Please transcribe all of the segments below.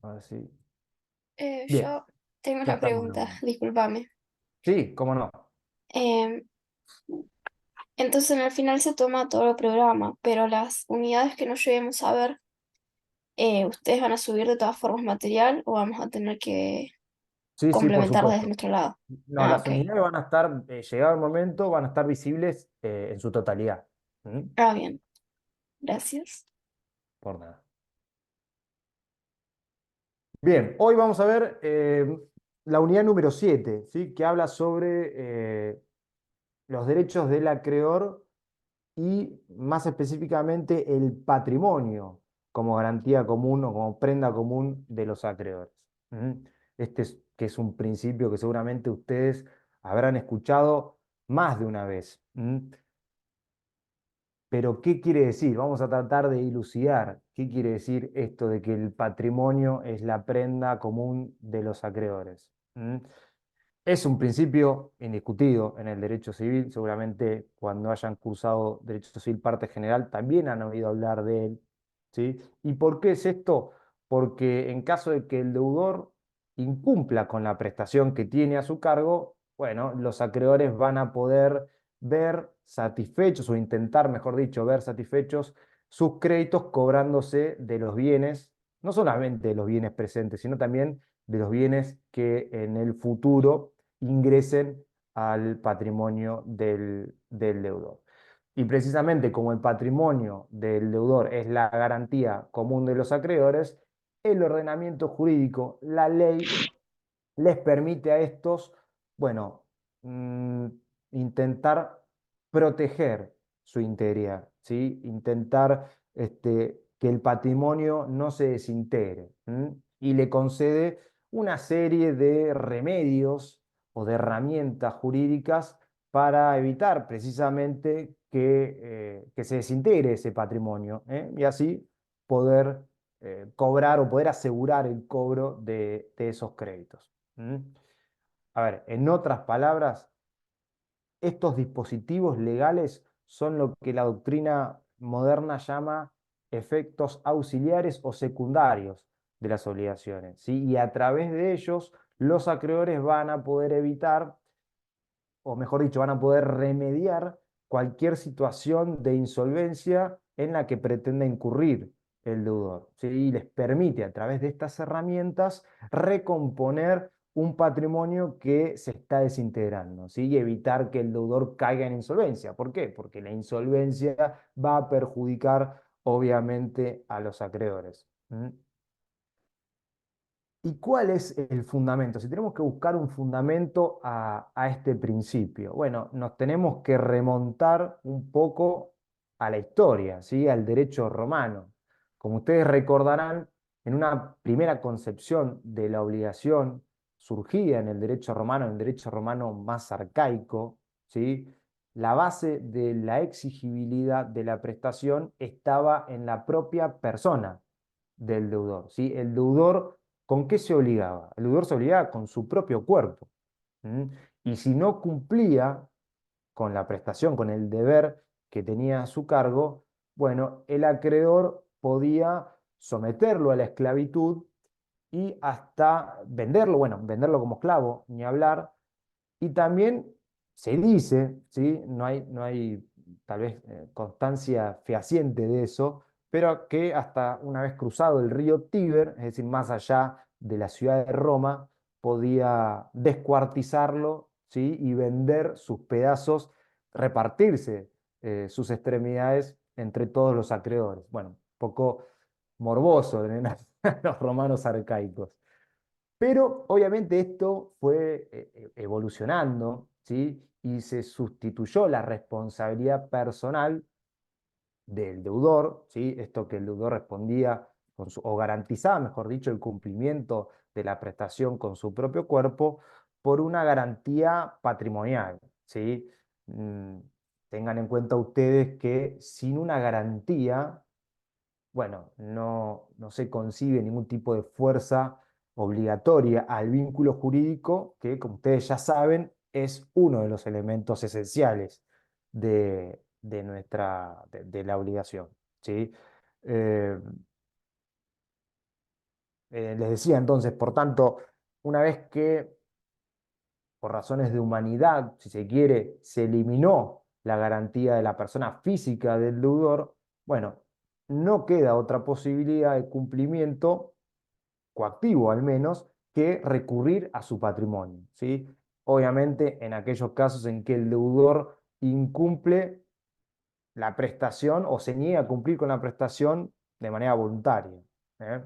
A ver si... Bien, Yo tengo ya una estamos pregunta, grabando. discúlpame. Sí, cómo no. Em, entonces al final se toma todo el programa, pero las unidades que no lleguemos a ver, ¿ustedes van a subir de todas formas material o vamos a tener que Sí, sí, por complementar desde supuesto. nuestro lado? No, Ah, las ok. unidades van a estar, llegado el momento, van a estar visibles en su totalidad. ¿Mm? Ah, bien, gracias. Por nada. Bien, hoy vamos a ver la unidad número 7, ¿sí? Que habla sobre los derechos del acreedor y más específicamente el patrimonio como garantía común o como prenda común de los acreedores. ¿Mm? Este es, que es un principio que seguramente ustedes habrán escuchado más de una vez. ¿Mm? Pero, ¿qué quiere decir? Vamos a tratar de dilucidar qué quiere decir esto de que el patrimonio es la prenda común de los acreedores. ¿Mm? Es un principio indiscutido en el derecho civil. Seguramente cuando hayan cursado derecho civil parte general también han oído hablar de él. ¿Sí? ¿Y por qué es esto? Porque en caso de que el deudor incumpla con la prestación que tiene a su cargo, bueno, los acreedores van a poder ver satisfechos o intentar, mejor dicho, ver satisfechos sus créditos cobrándose de los bienes, no solamente de los bienes presentes, sino también de los bienes que en el futuro ingresen al patrimonio del deudor. Y precisamente como el patrimonio del deudor es la garantía común de los acreedores, el ordenamiento jurídico, la ley, les permite a estos, bueno, intentar proteger su integridad, ¿sí? Intentar que el patrimonio no se desintegre, ¿m? Y le concede una serie de remedios o de herramientas jurídicas para evitar precisamente que se desintegre ese patrimonio, ¿eh? Y así poder cobrar o poder asegurar el cobro de esos créditos. ¿Mm? A ver, en otras palabras, estos dispositivos legales son lo que la doctrina moderna llama efectos auxiliares o secundarios de las obligaciones, ¿sí? Y a través de ellos, los acreedores van a poder evitar, o mejor dicho, van a poder remediar cualquier situación de insolvencia en la que pretenda incurrir el deudor, ¿sí? Y les permite a través de estas herramientas recomponer un patrimonio que se está desintegrando, ¿sí? Y evitar que el deudor caiga en insolvencia. ¿Por qué? Porque la insolvencia va a perjudicar obviamente a los acreedores. ¿Mm? ¿Y cuál es el fundamento? Si tenemos que buscar un fundamento a este principio, bueno, nos tenemos que remontar un poco a la historia, ¿sí? Al derecho romano. Como ustedes recordarán, en una primera concepción de la obligación surgida en el derecho romano más arcaico, ¿sí? La base de la exigibilidad de la prestación estaba en la propia persona del deudor, ¿sí? El deudor, ¿con qué se obligaba? El deudor se obligaba con su propio cuerpo. ¿M? Y si no cumplía con la prestación, con el deber que tenía a su cargo, bueno, el acreedor podía someterlo a la esclavitud y hasta venderlo, bueno, venderlo como esclavo, ni hablar. Y también se dice, ¿sí? No hay tal vez constancia fehaciente de eso, pero que hasta una vez cruzado el río Tíber, es decir, más allá de la ciudad de Roma, podía descuartizarlo, ¿sí? Y vender sus pedazos, repartirse sus extremidades entre todos los acreedores. Bueno, un poco morboso en los romanos arcaicos. Pero obviamente esto fue evolucionando, ¿sí? Y se sustituyó la responsabilidad personal del deudor, ¿sí? Esto que el deudor respondía o garantizaba, mejor dicho, el cumplimiento de la prestación con su propio cuerpo por una garantía patrimonial, ¿sí? Mm, Tengan en cuenta ustedes que sin una garantía, bueno, no se concibe ningún tipo de fuerza obligatoria al vínculo jurídico, que como ustedes ya saben, es uno de los elementos esenciales de la obligación, ¿sí? Eh, Les decía entonces, por tanto, una vez que por razones de humanidad, si se quiere, se eliminó la garantía de la persona física del deudor, bueno, no queda otra posibilidad de cumplimiento, coactivo al menos, que recurrir a su patrimonio, ¿sí? Obviamente, en aquellos casos en que el deudor incumple la prestación o se niega a cumplir con la prestación de manera voluntaria. ¿Eh?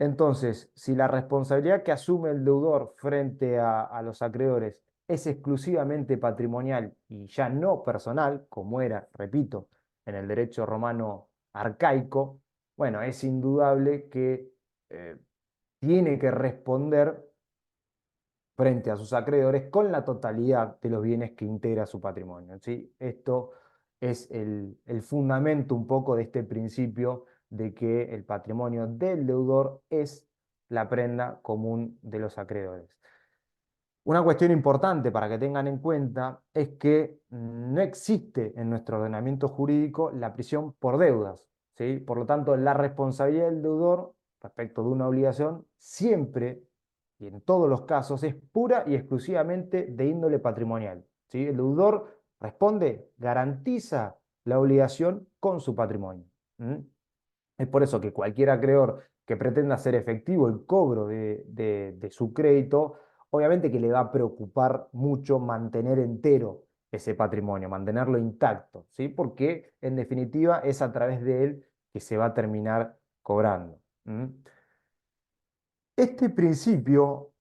Entonces, si la responsabilidad que asume el deudor frente a los acreedores es exclusivamente patrimonial y ya no personal, como era, repito, en el derecho romano arcaico, bueno, es indudable que eh, tiene que responder frente a sus acreedores con la totalidad de los bienes que integra su patrimonio, ¿sí? Esto es el fundamento un poco de este principio de que el patrimonio del deudor es la prenda común de los acreedores. Una cuestión importante para que tengan en cuenta es que no existe en nuestro ordenamiento jurídico la prisión por deudas, ¿sí? Por lo tanto, la responsabilidad del deudor respecto de una obligación siempre y en todos los casos es pura y exclusivamente de índole patrimonial, ¿sí? El deudor responde, garantiza la obligación con su patrimonio. ¿Mm? Es por eso que cualquier acreedor que pretenda hacer efectivo el cobro de su crédito, obviamente que le va a preocupar mucho mantener entero ese patrimonio, mantenerlo intacto, ¿sí? Porque en definitiva es a través de él que se va a terminar cobrando. ¿Mm? Este principio,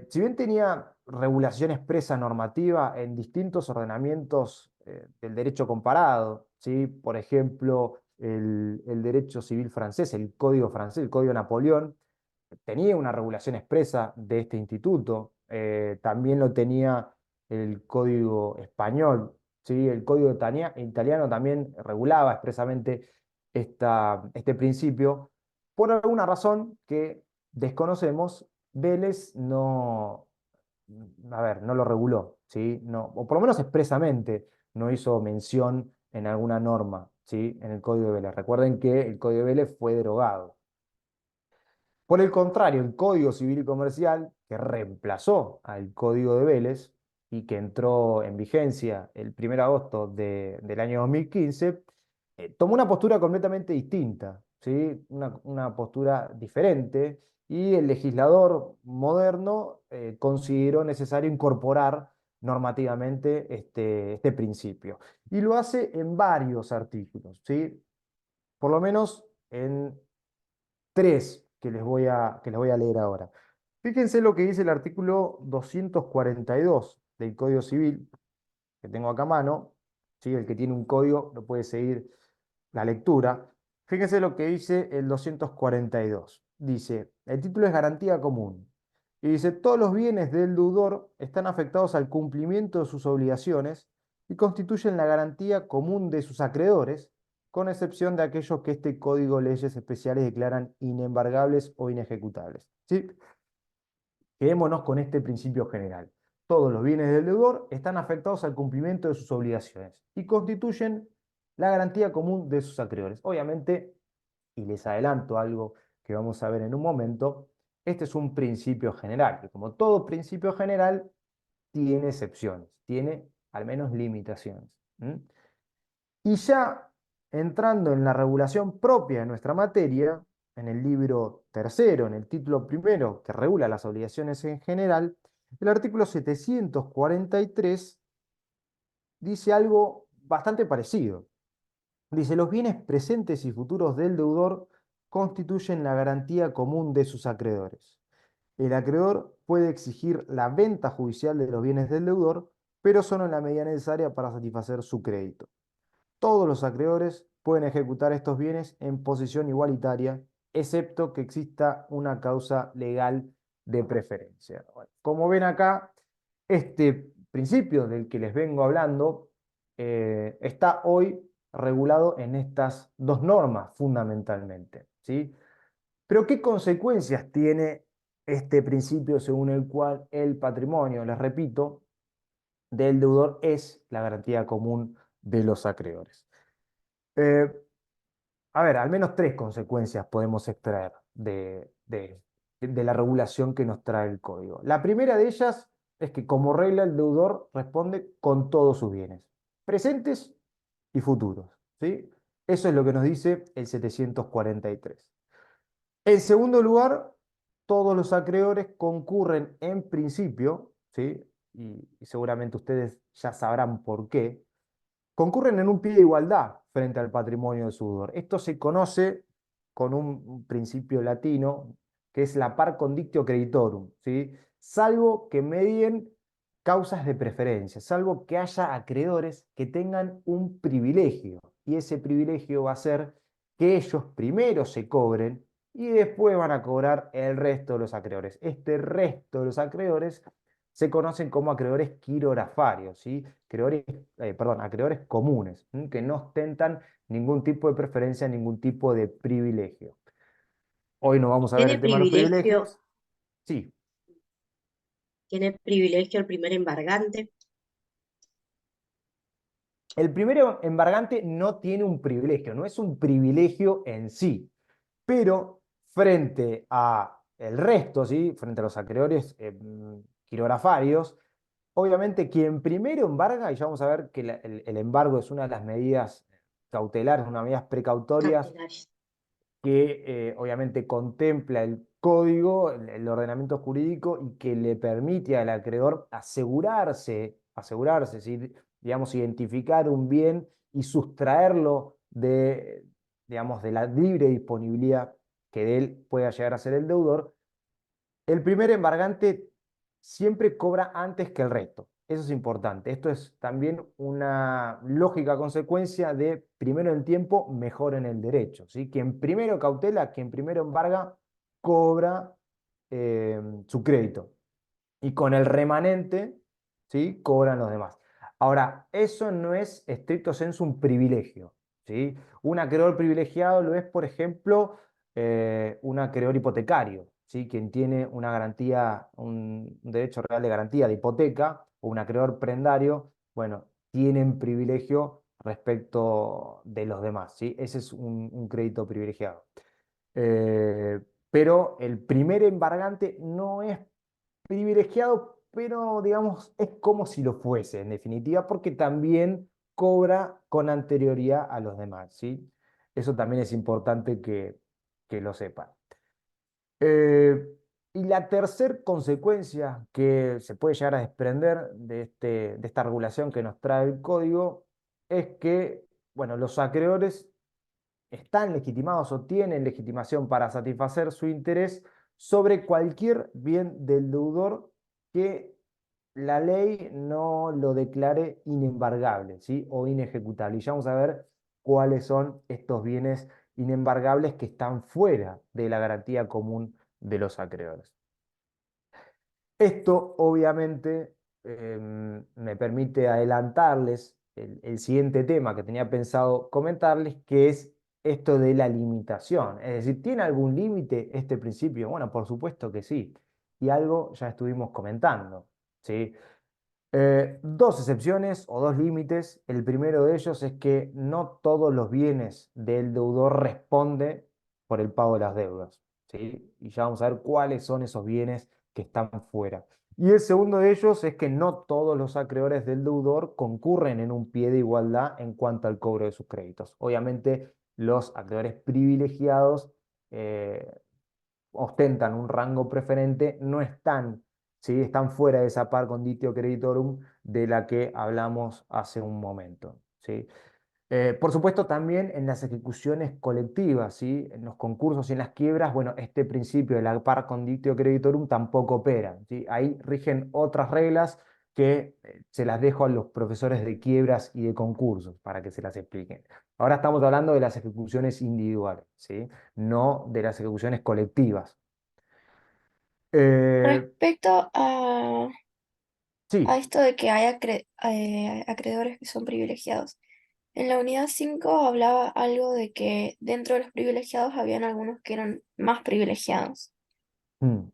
si bien tenía regulación expresa normativa en distintos ordenamientos del derecho comparado, ¿sí? Por ejemplo, el derecho civil francés, el Código francés, el Código Napoleón, tenía una regulación expresa de este instituto, también lo tenía el Código español, ¿sí? El Código italiano también regulaba expresamente este principio. Por alguna razón que desconocemos, Vélez no, a ver, no lo reguló, ¿sí? No, o por lo menos expresamente no hizo mención en alguna norma, ¿sí? En el Código de Vélez. Recuerden que el Código de Vélez fue derogado. Por el contrario, el Código Civil y Comercial, que reemplazó al Código de Vélez y que entró en vigencia el 1 de agosto del año 2015, tomó una postura completamente distinta, ¿sí? Una postura diferente, y el legislador moderno consideró necesario incorporar normativamente este principio. Y lo hace en varios artículos, ¿sí? Por lo menos en tres que les voy a leer ahora. Fíjense lo que dice el artículo 242 del Código Civil, que tengo acá a mano, ¿sí? El que tiene un código lo puede seguir la lectura. Fíjense lo que dice el 242. Dice, el título es garantía común. Y dice, todos los bienes del deudor están afectados al cumplimiento de sus obligaciones y constituyen la garantía común de sus acreedores, con excepción de aquellos que este código de leyes especiales declaran inembargables o inejecutables. ¿Sí? Quedémonos con este principio general. Todos los bienes del deudor están afectados al cumplimiento de sus obligaciones y constituyen la garantía común de sus acreedores. Obviamente, y les adelanto algo que vamos a ver en un momento, este es un principio general, que como todo principio general, tiene excepciones, tiene al menos limitaciones. ¿Mm? Y ya entrando en la regulación propia de nuestra materia, en el libro tercero, en el título primero, que regula las obligaciones en general, el artículo 743 dice algo bastante parecido. Dice, los bienes presentes y futuros del deudor constituyen la garantía común de sus acreedores. El acreedor puede exigir la venta judicial de los bienes del deudor, pero solo en la medida necesaria para satisfacer su crédito. Todos los acreedores pueden ejecutar estos bienes en posición igualitaria, excepto que exista una causa legal de preferencia. Bueno, como ven acá, este principio del que les vengo hablando está hoy regulado en estas dos normas fundamentalmente, ¿sí? Pero ¿qué consecuencias tiene este principio según el cual el patrimonio, les repito, del deudor es la garantía común de los acreedores? Eh, a ver, al menos tres consecuencias podemos extraer de la regulación que nos trae el código. La primera de ellas es que como regla el deudor responde con todos sus bienes, presentes y futuros, ¿sí? Eso es lo que nos dice el 743. En segundo lugar, todos los acreedores concurren en principio, ¿sí? Y seguramente ustedes ya sabrán por qué, concurren en un pie de igualdad frente al patrimonio de su deudor. Esto se conoce con un principio latino que es la par conditio creditorum, ¿sí? Salvo que medien causas de preferencia, salvo que haya acreedores que tengan un privilegio, y ese privilegio va a ser que ellos primero se cobren y después van a cobrar el resto de los acreedores. Este resto de los acreedores se conocen como acreedores quirografarios, ¿sí? Acreedores comunes, que no ostentan ningún tipo de preferencia, ningún tipo de privilegio. Hoy no vamos a ver ¿Tiene el tema de los privilegio, privilegios. Sí, tiene privilegio el primer embargante? el primero embargante no tiene un privilegio, no es un privilegio en sí, pero frente a el resto, ¿sí? Frente a los acreedores quirografarios, obviamente quien primero embarga, y ya vamos a ver que el embargo es una de las medidas cautelares, una de las medidas precautorias Cautelares. que obviamente contempla el código, el ordenamiento jurídico y que le permite al acreedor asegurarse, ¿sí? Digamos, identificar un bien y sustraerlo de, digamos, de la libre disponibilidad que de él pueda llegar a ser el deudor. El primer embargante siempre cobra antes que el resto. Eso es importante. Esto es también una lógica consecuencia de primero en el tiempo, mejor en el derecho, ¿sí? Quien primero cautela, quien primero embarga, cobra su crédito. Y con el remanente, ¿sí? Cobran los demás. Ahora, eso no es estricto sensu un privilegio, ¿sí? Un acreedor privilegiado lo es, por ejemplo, un acreedor hipotecario, ¿sí? Quien tiene una garantía, un derecho real de garantía de hipoteca, o un acreedor prendario, bueno, tienen privilegio respecto de los demás, ¿sí? Ese es un crédito privilegiado. Eh, pero el primer embargante no es privilegiado, pero digamos, es como si lo fuese, en definitiva, porque también cobra con anterioridad a los demás, ¿sí? Eso también es importante que lo sepan. Eh, y la tercer consecuencia que se puede llegar a desprender de esta regulación que nos trae el código es que, bueno, los acreedores están legitimados o tienen legitimación para satisfacer su interés sobre cualquier bien del deudor que la ley no lo declare inembargable, ¿sí? O inejecutable. Y ya vamos a ver cuáles son estos bienes inembargables que están fuera de la garantía común de los acreedores. Esto obviamente me permite adelantarles el siguiente tema que tenía pensado comentarles, que es esto de la limitación. Es decir, ¿tiene algún límite este principio? Bueno, por supuesto que sí. Y algo ya estuvimos comentando, ¿sí? Dos excepciones o dos límites. El primero de ellos es que no todos los bienes del deudor responden por el pago de las deudas, ¿sí? Y ya vamos a ver cuáles son esos bienes que están fuera. Y el segundo de ellos es que no todos los acreedores del deudor concurren en un pie de igualdad en cuanto al cobro de sus créditos. Obviamente, los acreedores privilegiados eh, ostentan un rango preferente, no están, ¿sí? Están fuera de esa par conditio creditorum de la que hablamos hace un momento, ¿sí? Por supuesto, también en las ejecuciones colectivas, ¿sí? En los concursos y en las quiebras, bueno, este principio de la par conditio creditorum tampoco opera, ¿sí? Ahí rigen otras reglas que se las dejo a los profesores de quiebras y de concursos para que se las expliquen. Ahora estamos hablando de las ejecuciones individuales, ¿sí? No de las ejecuciones colectivas. Eh, Respecto a sí, esto de que hay acreedores que son privilegiados. En la unidad 5 hablaba algo de que dentro de los privilegiados habían algunos que eran más privilegiados. mm,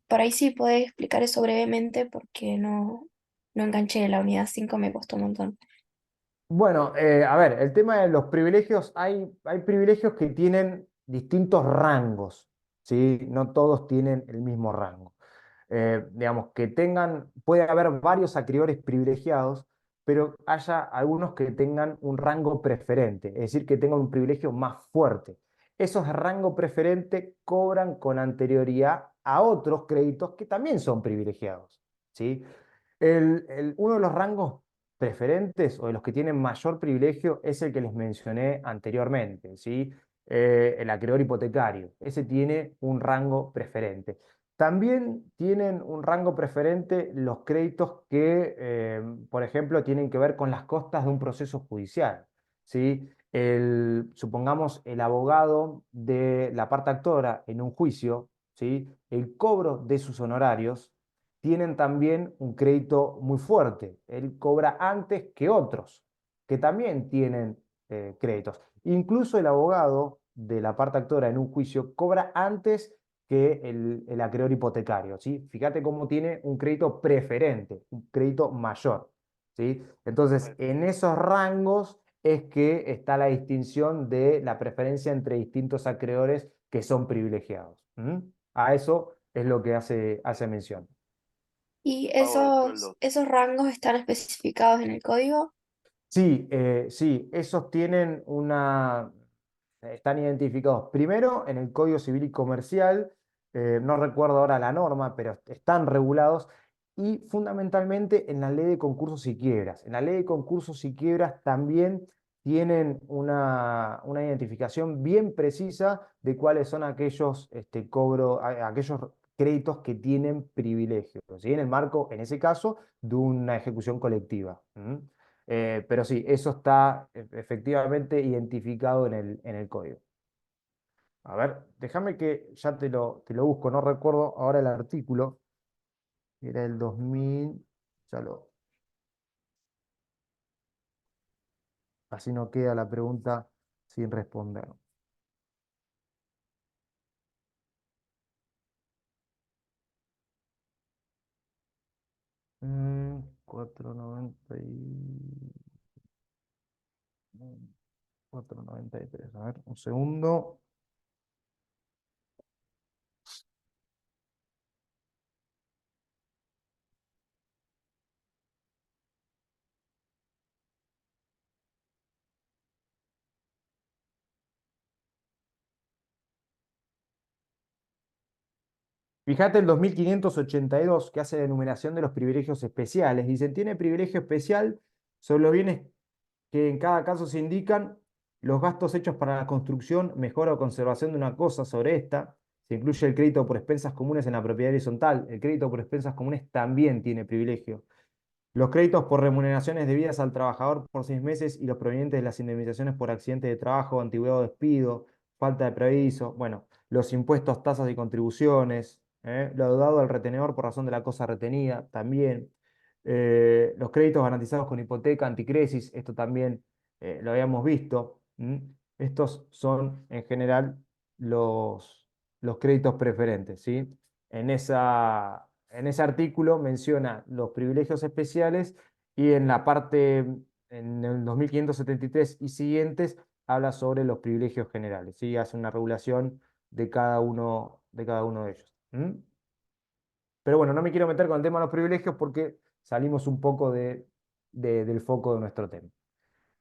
Por ahí sí podés explicar eso brevemente porque no enganché la unidad 5, me costó un montón. Bueno, a ver, el tema de los privilegios, hay privilegios que tienen distintos rangos, ¿sí? No todos tienen el mismo rango. Digamos, que tengan, puede haber varios acreedores privilegiados, pero haya algunos que tengan un rango preferente, es decir, que tengan un privilegio más fuerte. Esos de rango preferente cobran con anterioridad a otros créditos que también son privilegiados, ¿sí? Uno de los rangos preferentes o de los que tienen mayor privilegio es el que les mencioné anteriormente, ¿sí? El acreedor hipotecario. Ese tiene un rango preferente. También tienen un rango preferente los créditos que, por ejemplo, tienen que ver con las costas de un proceso judicial, ¿sí? Supongamos el abogado de la parte actora en un juicio, ¿sí? El cobro de sus honorarios tienen también un crédito muy fuerte. Él cobra antes que otros, que también tienen créditos. Incluso el abogado de la parte actora en un juicio cobra antes que el acreedor hipotecario, ¿sí? Fíjate cómo tiene un crédito preferente, un crédito mayor, ¿sí? Entonces, Perfecto. en esos rangos es que está la distinción de la preferencia entre distintos acreedores que son privilegiados. ¿Mm? A eso es lo que hace mención. ¿Y Pago de sueldos. esos rangos están especificados en el código? Sí, sí, esos tienen están identificados primero en el Código Civil y Comercial, no recuerdo ahora la norma, pero están regulados, y fundamentalmente en la Ley de Concursos y Quiebras. En la Ley de Concursos y Quiebras también tienen una identificación bien precisa de cuáles son aquellos aquellos créditos que tienen privilegios, ¿sí? En el marco, en ese caso, de una ejecución colectiva. ¿Mm? Pero sí, eso está efectivamente identificado en el código. A ver, déjame que ya te lo busco, no recuerdo ahora el artículo, era el 2000, ya lo, así no queda la pregunta sin responder. Mm, 493, a ver, un segundo. Fíjate el 2582 que hace la enumeración de los privilegios especiales. Dicen, tiene privilegio especial sobre los bienes que en cada caso se indican los gastos hechos para la construcción, mejora o conservación de una cosa sobre esta. Se incluye el crédito por expensas comunes en la propiedad horizontal. El crédito por expensas comunes también tiene privilegio. Los créditos por remuneraciones debidas al trabajador por 6 meses y los provenientes de las indemnizaciones por accidente de trabajo, antigüedad o despido, falta de preaviso, bueno, los impuestos, tasas y contribuciones, lo dado al retenedor por razón de la cosa retenida, también. Los créditos garantizados con hipoteca, anticresis, esto también lo habíamos visto. Estos son en general los créditos preferentes, ¿sí? En ese artículo menciona los privilegios especiales y en la parte, en el 2573 y siguientes, habla sobre los privilegios generales, ¿sí? Hace una regulación de cada uno de ellos. Pero bueno, no me quiero meter con el tema de los privilegios porque salimos un poco del foco de nuestro tema.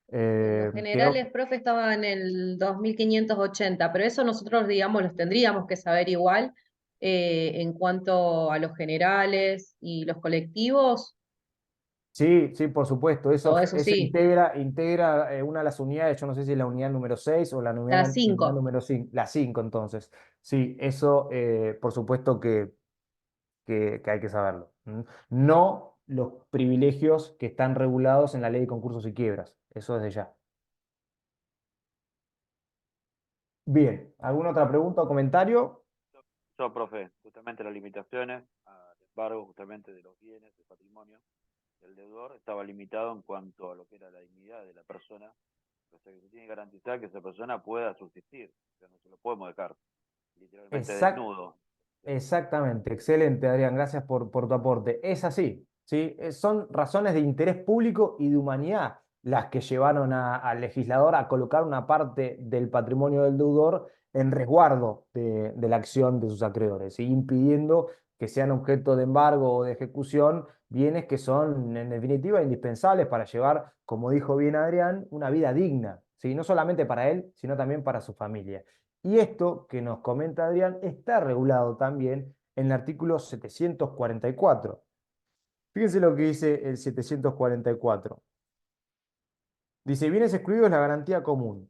Los Quedó. generales, profe, estaban en el 2580, pero eso nosotros, digamos, los tendríamos que saber igual en cuanto a los generales y los colectivos, Sí, sí, por supuesto. Eso, todo eso eso sí, integra una de las unidades, yo no sé si es la unidad número 6 o la cada unidad cinco. número 5, la 5 entonces. Sí, eso por supuesto que hay que saberlo. No los privilegios que están regulados en la ley de concursos y quiebras, eso desde ya. Bien, ¿alguna otra pregunta o comentario? Yo, profe, justamente las limitaciones al embargo justamente de los bienes, del patrimonio del deudor, estaba limitado en cuanto a lo que era la dignidad de la persona. O sea, que se tiene que garantizar que esa persona pueda subsistir. O sea, no se lo podemos dejar literalmente Exact- desnudo. Exactamente, excelente, Adrián, gracias por tu aporte. Es así, ¿sí? Son razones de interés público y de humanidad las que llevaron al legislador a colocar una parte del patrimonio del deudor en resguardo de la acción de sus acreedores, ¿sí? Impidiendo que sean objeto de embargo o de ejecución bienes que son, en definitiva, indispensables para llevar, como dijo bien Adrián, una vida digna, ¿sí? No solamente para él, sino también para su familia. Y esto que nos comenta Adrián está regulado también en el artículo 744. Fíjense lo que dice el 744. Dice, bienes excluidos de la garantía común.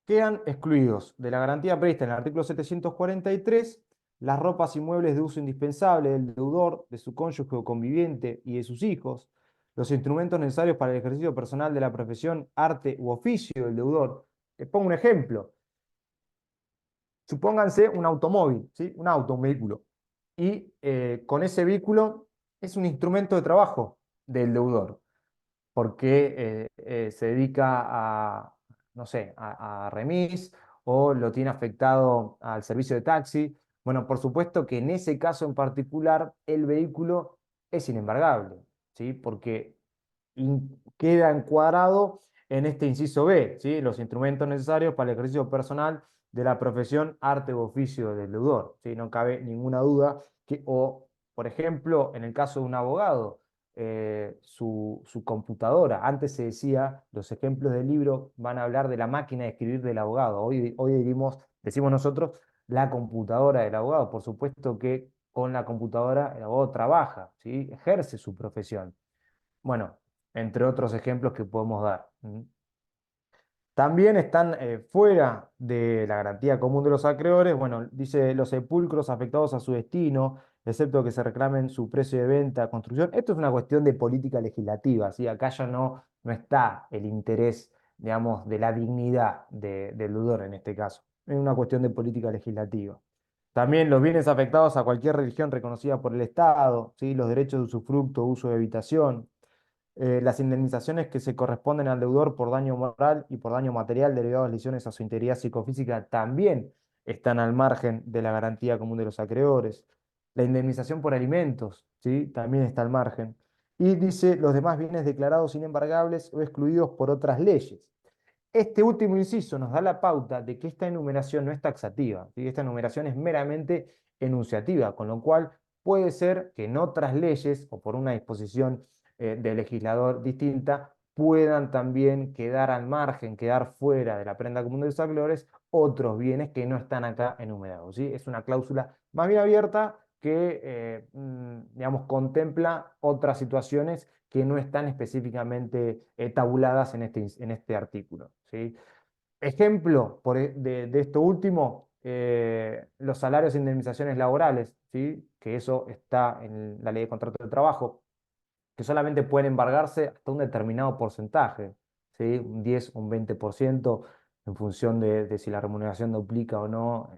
Quedan excluidos de la garantía prevista en el artículo 743 las ropas y muebles de uso indispensable del deudor, de su cónyuge o conviviente y de sus hijos, los instrumentos necesarios para el ejercicio personal de la profesión, arte u oficio del deudor. Les pongo un ejemplo. Supónganse un automóvil, ¿sí? Un auto, un vehículo. Y con ese vehículo es un instrumento de trabajo del deudor, porque se dedica a, no sé, a remis o lo tiene afectado al servicio de taxi. Bueno, por supuesto que en ese caso en particular el vehículo es inembargable, ¿sí? Porque queda encuadrado en este inciso B, ¿sí? Los instrumentos necesarios para el ejercicio personal de la profesión, arte u oficio del deudor, ¿sí? No cabe ninguna duda que, o, por ejemplo, en el caso de un abogado, su computadora. Antes se decía, los ejemplos del libro van a hablar de la máquina de escribir del abogado. Hoy decimos nosotros la computadora del abogado. Por supuesto que con la computadora el abogado trabaja, ¿sí? Ejerce su profesión. Bueno, entre otros ejemplos que podemos dar. También están fuera de la garantía común de los acreedores, bueno, dice los sepulcros afectados a su destino, excepto que se reclamen su precio de venta, construcción. Esto es una cuestión de política legislativa, ¿sí? Acá ya no está el interés, digamos, de la dignidad del deudor en este caso. Es una cuestión de política legislativa. También los bienes afectados a cualquier religión reconocida por el Estado, ¿sí? Los derechos de usufructo, uso de habitación, las indemnizaciones que se corresponden al deudor por daño moral y por daño material derivado de lesiones a su integridad psicofísica también están al margen de la garantía común de los acreedores. La indemnización por alimentos, ¿sí? También está al margen. Y dice los demás bienes declarados inembargables o excluidos por otras leyes. Este último inciso nos da la pauta de que esta enumeración no es taxativa, ¿sí? Esta enumeración es meramente enunciativa, con lo cual puede ser que en otras leyes o por una disposición del legislador distinta puedan también quedar al margen, quedar fuera de la prenda común de los acreedores otros bienes que no están acá enumerados, ¿sí? Es una cláusula más bien abierta que, digamos, contempla otras situaciones que no están específicamente tabuladas en este artículo, ¿sí? Ejemplo de esto último, los salarios e indemnizaciones laborales, ¿sí? Que eso está en la ley de contrato de trabajo, que solamente pueden embargarse hasta un determinado porcentaje, ¿sí? Un 10 o un 20% en función de si la remuneración duplica o no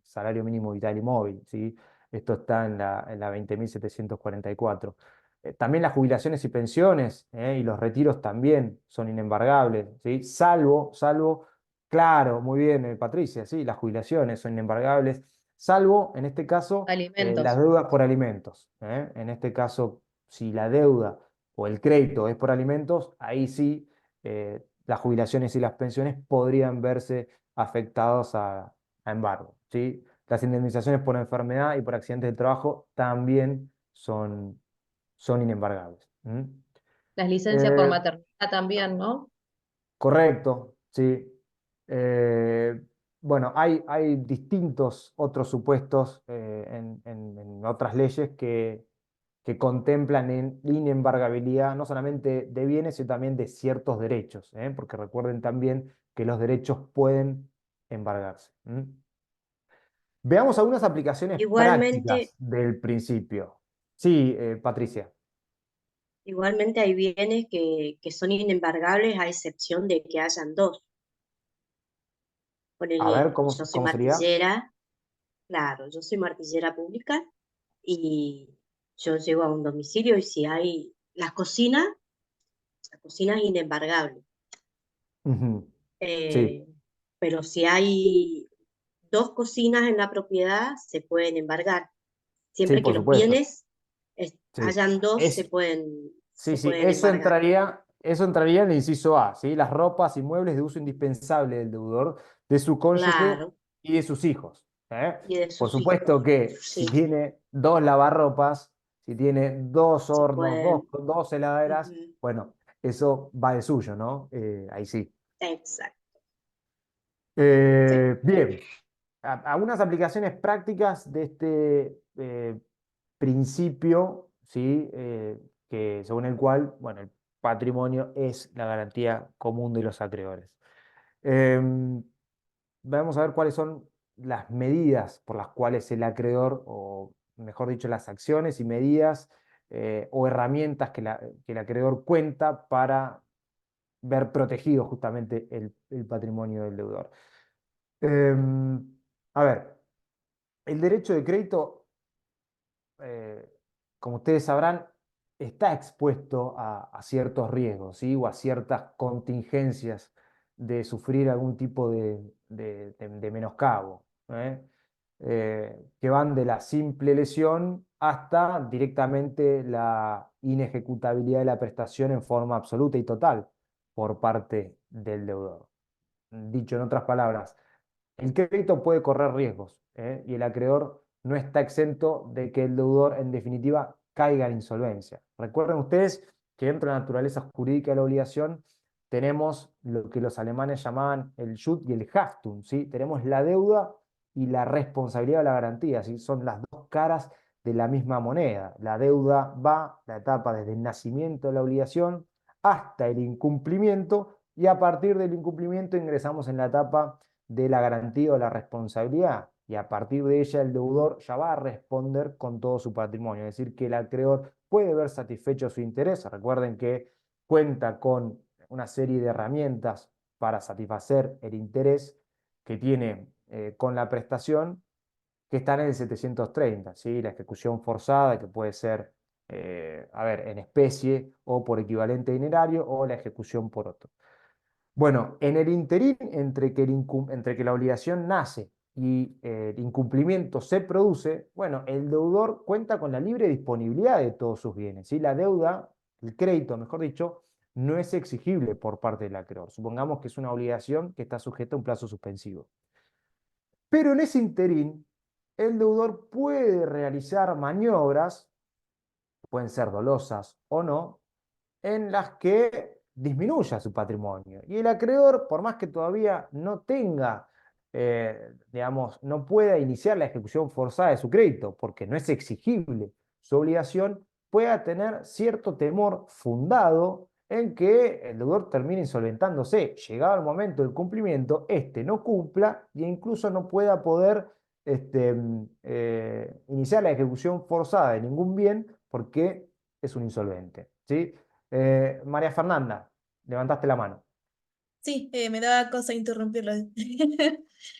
salario mínimo vital y móvil, ¿sí? Esto está en la 20.744. También las jubilaciones y pensiones y los retiros también son inembargables, ¿sí? Claro, muy bien, Patricia, sí, las jubilaciones son inembargables, salvo, en este caso, las Alimentos. deudas por alimentos. En este caso, si la deuda o el crédito es por alimentos, ahí sí las jubilaciones y las pensiones podrían verse afectados a embargo, ¿sí? Las indemnizaciones por enfermedad y por accidentes de trabajo también son inembargables. Las licencias por Eh, maternidad también, ¿no? correcto, sí. Eh, bueno, hay distintos otros supuestos en otras leyes que contemplan en inembargabilidad no solamente de bienes, sino también de ciertos derechos, porque recuerden también que los derechos pueden embargarse. Veamos algunas aplicaciones Igualmente, prácticas del principio. Sí, Patricia. igualmente hay bienes que son inembargables a excepción de que hayan dos. A ver, Ponele, yo soy cómo sería? martillera, claro, yo soy martillera pública y yo llego a un domicilio y si hay la cocina es inembargable. Ujú. Sí, Eh, pero si hay dos cocinas en la propiedad, se pueden embargar. sí, Siempre que por los supuesto. bienes Sí. hayan dos, Es, se sí, pueden eso embargar. eso entraría en el inciso A, ¿sí? Las ropas y muebles de uso indispensable del deudor, de su cónyuge Claro, y de sus hijos. ¿Eh? y de Por sus supuesto hijos. que si Sí, tiene dos lavarropas, si tiene dos se hornos, pueden. dos heladeras, Ujú, bueno, eso va de suyo, ¿no? Ahí sí. exacto. Sí. Bien, algunas aplicaciones prácticas de este principio, ¿sí? Que, según el cual, bueno, el patrimonio es la garantía común de los acreedores. Em, Vamos a ver cuáles son las medidas por las cuales el acreedor, o mejor dicho, las acciones y medidas o herramientas que el acreedor cuenta para ver protegido justamente el patrimonio del deudor. Em, a ver, el derecho de crédito, eh, como ustedes sabrán, está expuesto a ciertos riesgos, ¿sí? O a ciertas contingencias de sufrir algún tipo de menoscabo, ¿eh? Que van de la simple lesión hasta directamente la inejecutabilidad de la prestación en forma absoluta y total por parte del deudor. Dicho en otras palabras, el crédito puede correr riesgos, ¿eh? Y el acreedor no está exento de que el deudor, en definitiva, caiga en insolvencia. Recuerden ustedes que dentro de la naturaleza jurídica de la obligación tenemos lo que los alemanes llamaban el Schuld y el Haftung, ¿sí? Tenemos la deuda y la responsabilidad de la garantía, ¿sí? Son las dos caras de la misma moneda. La deuda va la etapa desde el nacimiento de la obligación hasta el incumplimiento, y a partir del incumplimiento ingresamos en la etapa de la garantía o la responsabilidad, y a partir de ella el deudor ya va a responder con todo su patrimonio, es decir, que el acreedor puede ver satisfecho su interés. Recuerden que cuenta con una serie de herramientas para satisfacer el interés que tiene con la prestación, que están en el 730, ¿sí? La ejecución forzada, que puede ser, a ver, en especie o por equivalente dinerario, o la ejecución por otro. Bueno, en el interín entre que la obligación nace y el incumplimiento se produce, bueno, el deudor cuenta con la libre disponibilidad de todos sus bienes, ¿sí? La deuda, el crédito, mejor dicho, no es exigible por parte del acreedor. Supongamos que es una obligación que está sujeta a un plazo suspensivo. Pero en ese interín, el deudor puede realizar maniobras, pueden ser dolosas o no, en las que disminuya su patrimonio. Y el acreedor, por más que todavía no tenga, digamos, no pueda iniciar la ejecución forzada de su crédito, porque no es exigible su obligación, pueda tener cierto temor fundado en que el deudor termine insolventándose. Llegado el momento del cumplimiento, este no cumpla e incluso no pueda poder iniciar la ejecución forzada de ningún bien porque es un insolvente, ¿sí? María Fernanda, levantaste la mano. Sí, me daba cosa interrumpirlo.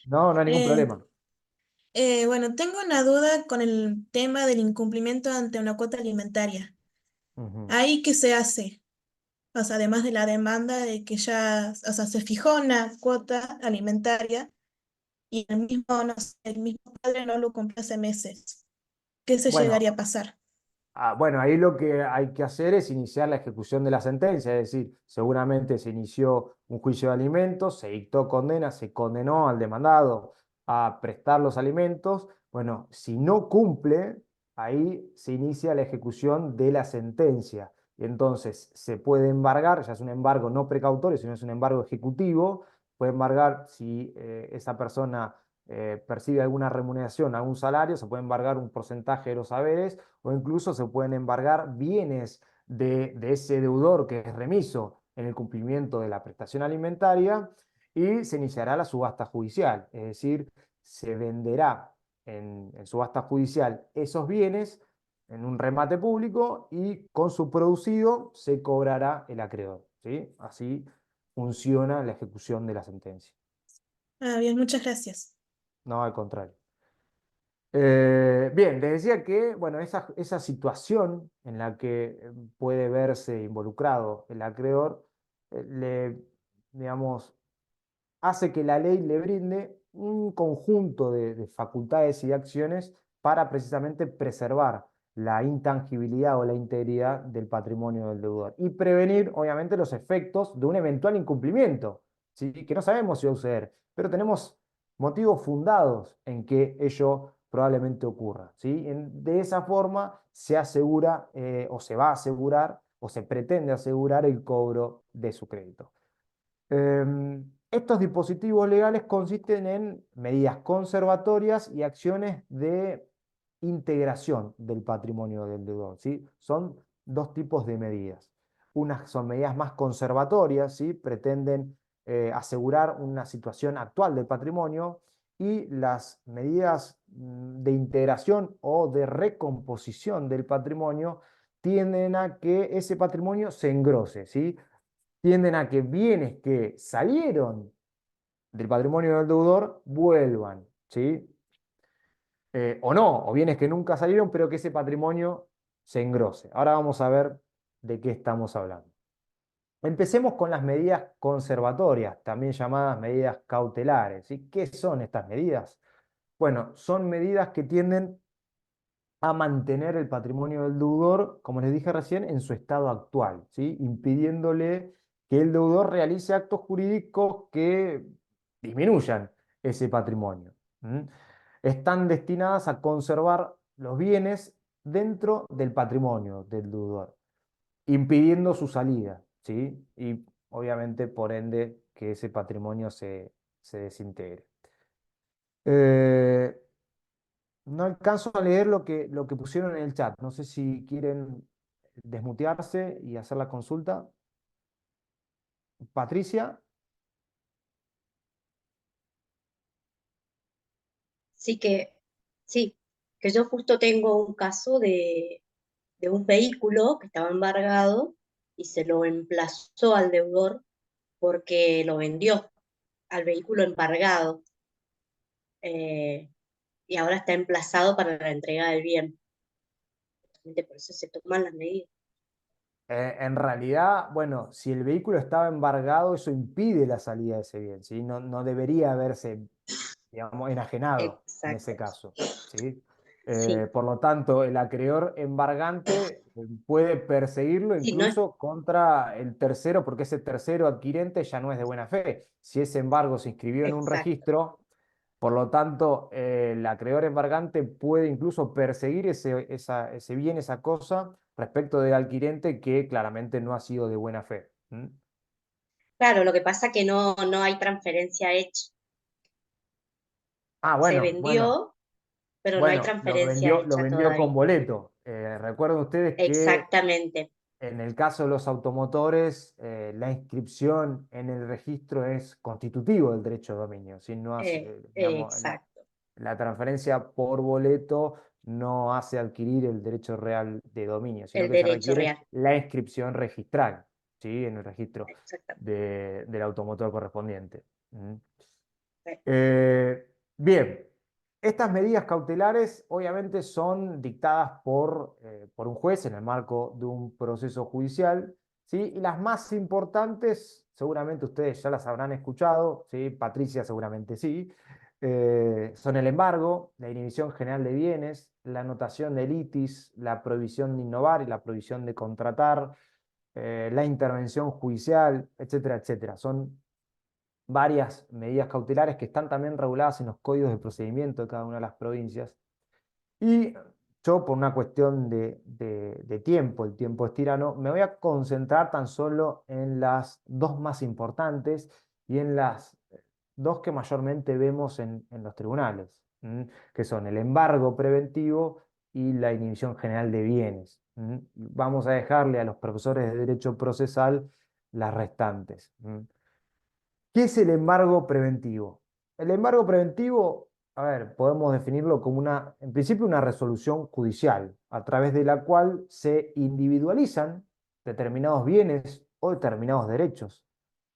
No, no hay ningún Eh, problema. bueno, tengo una duda con el tema del incumplimiento ante una cuota alimentaria. Ujú. ¿Ahí qué se hace? O sea, además de la demanda de que ya, o sea, se fijó una cuota alimentaria y el mismo, no sé, el mismo padre no lo cumplió hace meses. ¿Qué se Bueno, llegaría a pasar? bueno, ahí lo que hay que hacer es iniciar la ejecución de la sentencia, es decir, seguramente se inició un juicio de alimentos, se dictó condena, se condenó al demandado a prestar los alimentos. Bueno, si no cumple, ahí se inicia la ejecución de la sentencia. Y entonces se puede embargar, ya es un embargo no precautorio, sino es un embargo ejecutivo. Puede embargar si esa persona percibe alguna remuneración, algún salario, se puede embargar un porcentaje de los haberes, o incluso se pueden embargar bienes de ese deudor que es remiso en el cumplimiento de la prestación alimentaria, y se iniciará la subasta judicial, es decir, se venderá en subasta judicial esos bienes en un remate público y con su producido se cobrará el acreedor, ¿sí? Así funciona la ejecución de la sentencia. Ah, bien, muchas gracias. No, al contrario. Bien, les decía que, bueno, esa situación en la que puede verse involucrado el acreedor, digamos, hace que la ley le brinde un conjunto de facultades y de acciones para precisamente preservar la intangibilidad o la integridad del patrimonio del deudor y prevenir, obviamente, los efectos de un eventual incumplimiento, ¿sí? Que no sabemos si va a suceder, pero tenemos motivos fundados en que ello probablemente ocurra, ¿sí? De esa forma se asegura o se va a asegurar o se pretende asegurar el cobro de su crédito. Estos dispositivos legales consisten en medidas conservatorias y acciones de integración del patrimonio del deudor, ¿sí? Son dos tipos de medidas. Unas son medidas más conservatorias, ¿sí? Pretenden asegurar una situación actual del patrimonio, y las medidas de integración o de recomposición del patrimonio tienden a que ese patrimonio se engrose, ¿sí? Tienden a que bienes que salieron del patrimonio del deudor vuelvan, ¿sí? O no, o bienes que nunca salieron, pero que ese patrimonio se engrose. Ahora vamos a ver de qué estamos hablando. Empecemos con las medidas conservatorias, también llamadas medidas cautelares. ¿Y qué son estas medidas? Bueno, son medidas que tienden a mantener el patrimonio del deudor, como les dije recién, en su estado actual, ¿sí? Impidiéndole que el deudor realice actos jurídicos que disminuyan ese patrimonio. Están destinadas a conservar los bienes dentro del patrimonio del deudor, impidiendo su salida, ¿sí? Y obviamente, por ende, que ese patrimonio se desintegre. Eh, no alcanzo a leer lo que pusieron en el chat. No sé si quieren desmutearse y hacer la consulta. Patricia. Sí que, sí, que yo justo tengo un caso de un vehículo que estaba embargado y se lo emplazó al deudor porque lo vendió al vehículo embargado, eh, y ahora está emplazado para la entrega del bien. Justamente por eso se toman las medidas. En realidad, bueno, si el vehículo estaba embargado, eso impide la salida de ese bien, ¿sí? No, no debería haberse, digamos, enajenado en ese Exacto. caso, ¿sí? Sí, Por lo tanto, el acreedor embargante puede perseguirlo sí, no es incluso contra el tercero, porque ese tercero adquirente ya no es de buena fe. Si ese embargo se inscribió en un exacto. registro, por lo tanto, el acreedor embargante puede incluso perseguir ese bien, esa cosa, respecto del adquirente que claramente no ha sido de buena fe. Claro, lo que pasa que no hay transferencia hecha. Ah, Se bueno, bueno, vendió, pero no hay bueno, transferencia lo hecha vendió con todavía. boleto. Recuerden ustedes que Exactamente. en el caso de los automotores, la inscripción en el registro es constitutivo del derecho de dominio. ¿Sí? No hace, digamos, Exacto. la transferencia por boleto no hace adquirir el derecho real de dominio, sino El que se derecho requiere real. la inscripción registral, ¿sí? En el registro Exactamente. del automotor correspondiente. ¿Mm? Sí. Bien, estas medidas cautelares obviamente son dictadas por un juez en el marco de un proceso judicial, ¿sí? Y las más importantes, seguramente ustedes ya las habrán escuchado, ¿sí? Patricia seguramente sí, son el embargo, la inhibición general de bienes, la anotación de litis, la prohibición de innovar y la prohibición de contratar, la intervención judicial, etcétera, etcétera. Son varias medidas cautelares que están también reguladas en los códigos de procedimiento de cada una de las provincias. Y yo, por una cuestión de tiempo, el tiempo es tirano, me voy a concentrar tan solo en las dos más importantes y en las dos que mayormente vemos en los tribunales, que son el embargo preventivo y la inhibición general de bienes. Vamos a dejarle a los profesores de derecho procesal las restantes. ¿Qué es el embargo preventivo? El embargo preventivo, a ver, podemos definirlo como en principio, una resolución judicial, a través de la cual se individualizan determinados bienes o determinados derechos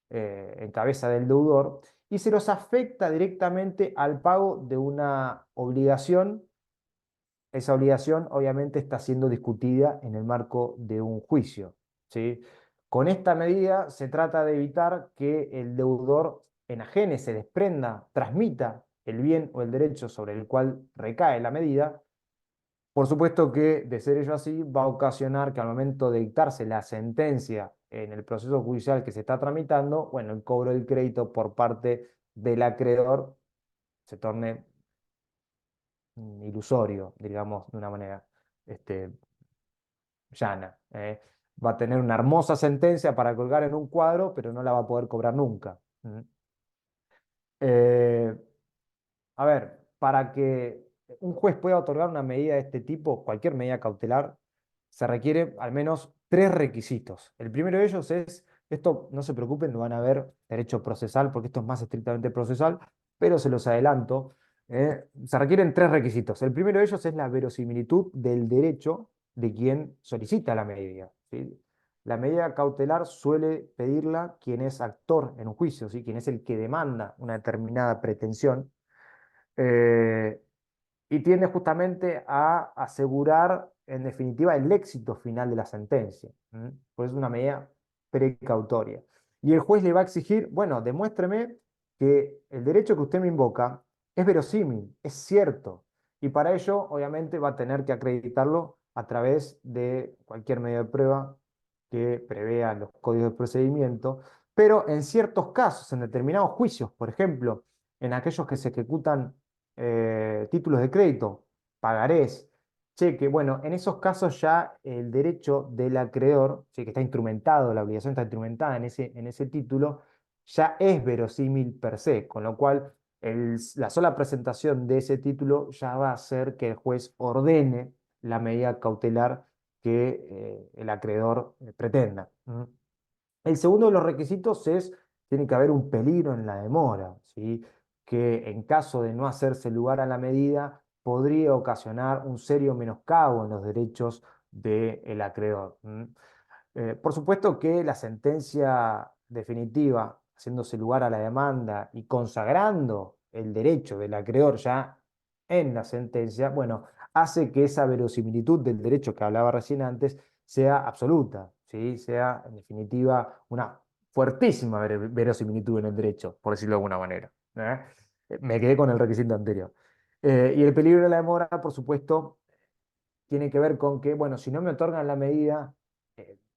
en cabeza del deudor, y se los afecta directamente al pago de una obligación. Esa obligación obviamente está siendo discutida en el marco de un juicio, ¿sí? Con esta medida se trata de evitar que el deudor enajene, se desprenda, transmita el bien o el derecho sobre el cual recae la medida, Por supuesto que, de ser ello así, va a ocasionar que al momento de dictarse la sentencia en el proceso judicial que se está tramitando, bueno, el cobro del crédito por parte del acreedor se torne ilusorio, digamos, de una manera llana. Va a tener una hermosa sentencia para colgar en un cuadro, pero no la va a poder cobrar nunca. Eh, a ver, para que un juez pueda otorgar una medida de este tipo, cualquier medida cautelar, se requiere al menos tres requisitos. El primero de ellos es, esto no se preocupen, no van a ver derecho procesal, porque esto es más estrictamente procesal, pero se los adelanto. Se requieren tres requisitos. El primero de ellos es la verosimilitud del derecho de quien solicita la medida, ¿sí? La medida cautelar suele pedirla quien es actor en un juicio, ¿sí? Quien es el que demanda una determinada pretensión. eh, y tiende justamente a asegurar, en definitiva, el éxito final de la sentencia. Pues es una medida precautoria. Y el juez le va a exigir, bueno, demuéstreme que el derecho que usted me invoca es verosímil, es cierto. Y para ello, obviamente, va a tener que acreditarlo a través de cualquier medio de prueba que prevea los códigos de procedimiento. Pero en ciertos casos, en determinados juicios, por ejemplo, en aquellos que se ejecutan títulos de crédito, pagarés, cheque. Bueno, en esos casos ya el derecho del acreedor, sí, que está instrumentado, la obligación está instrumentada en ese título, ya es verosímil per se, con lo cual la sola presentación de ese título ya va a hacer que el juez ordene la medida cautelar que el acreedor pretenda. El segundo de los requisitos es, tiene que haber un peligro en la demora, ¿sí? Que en caso de no hacerse lugar a la medida, podría ocasionar un serio menoscabo en los derechos del acreedor. Por supuesto que la sentencia definitiva, haciéndose lugar a la demanda y consagrando el derecho del acreedor ya en la sentencia, bueno, hace que esa verosimilitud del derecho que hablaba recién antes sea absoluta, ¿sí? Sea en definitiva una fuertísima verosimilitud en el derecho, por decirlo de alguna manera. Me quedé con el requisito anterior. Y el peligro de la demora, por supuesto, tiene que ver con que, bueno, si no me otorgan la medida,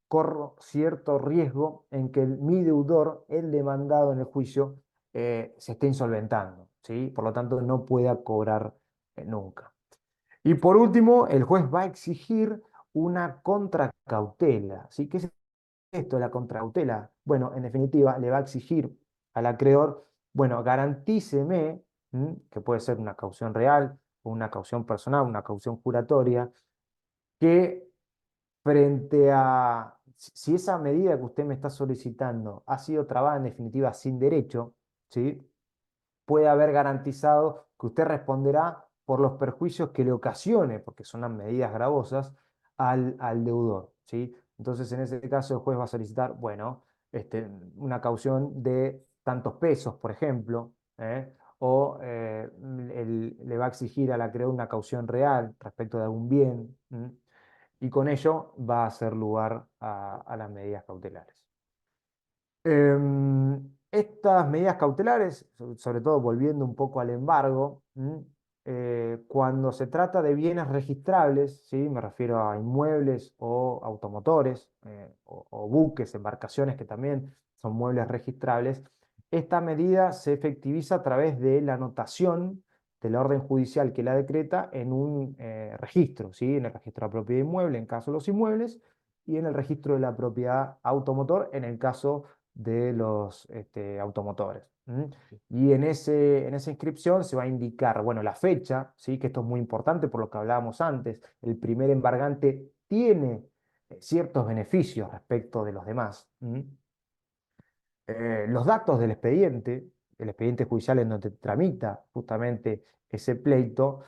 corro cierto riesgo en que mi deudor, el demandado en el juicio, se esté insolventando, ¿sí? Por lo tanto, no pueda cobrar nunca. Y por último, el juez va a exigir una contracautela, ¿sí? ¿Qué es esto de la contracautela? Bueno, en definitiva, le va a exigir al acreedor, bueno, garantíceme, que puede ser una caución real, o una caución personal, una caución juratoria, que frente a si esa medida que usted me está solicitando ha sido trabada en definitiva sin derecho, ¿sí? Puede haber garantizado que usted responderá por los perjuicios que le ocasione, porque son las medidas gravosas, al deudor, ¿sí? Entonces, en ese caso, el juez va a solicitar, bueno, una caución de tantos pesos, por ejemplo, o le va a exigir al acreedor una caución real respecto de algún bien, y con ello va a hacer lugar a las medidas cautelares. Estas medidas cautelares, sobre todo volviendo un poco al embargo, cuando se trata de bienes registrables, ¿sí? Me refiero a inmuebles o automotores, o buques, embarcaciones que también son muebles registrables, esta medida se efectiviza a través de la anotación de la orden judicial que la decreta en un registro, ¿sí? En el registro de la propiedad inmueble en caso de los inmuebles y en el registro de la propiedad automotor en el caso de los automotores. Y en esa inscripción se va a indicar, bueno, la fecha, ¿sí? Que esto es muy importante por lo que hablábamos antes. El primer embargante tiene ciertos beneficios respecto de los demás. Los datos del expediente, el expediente judicial en donde tramita justamente ese pleito,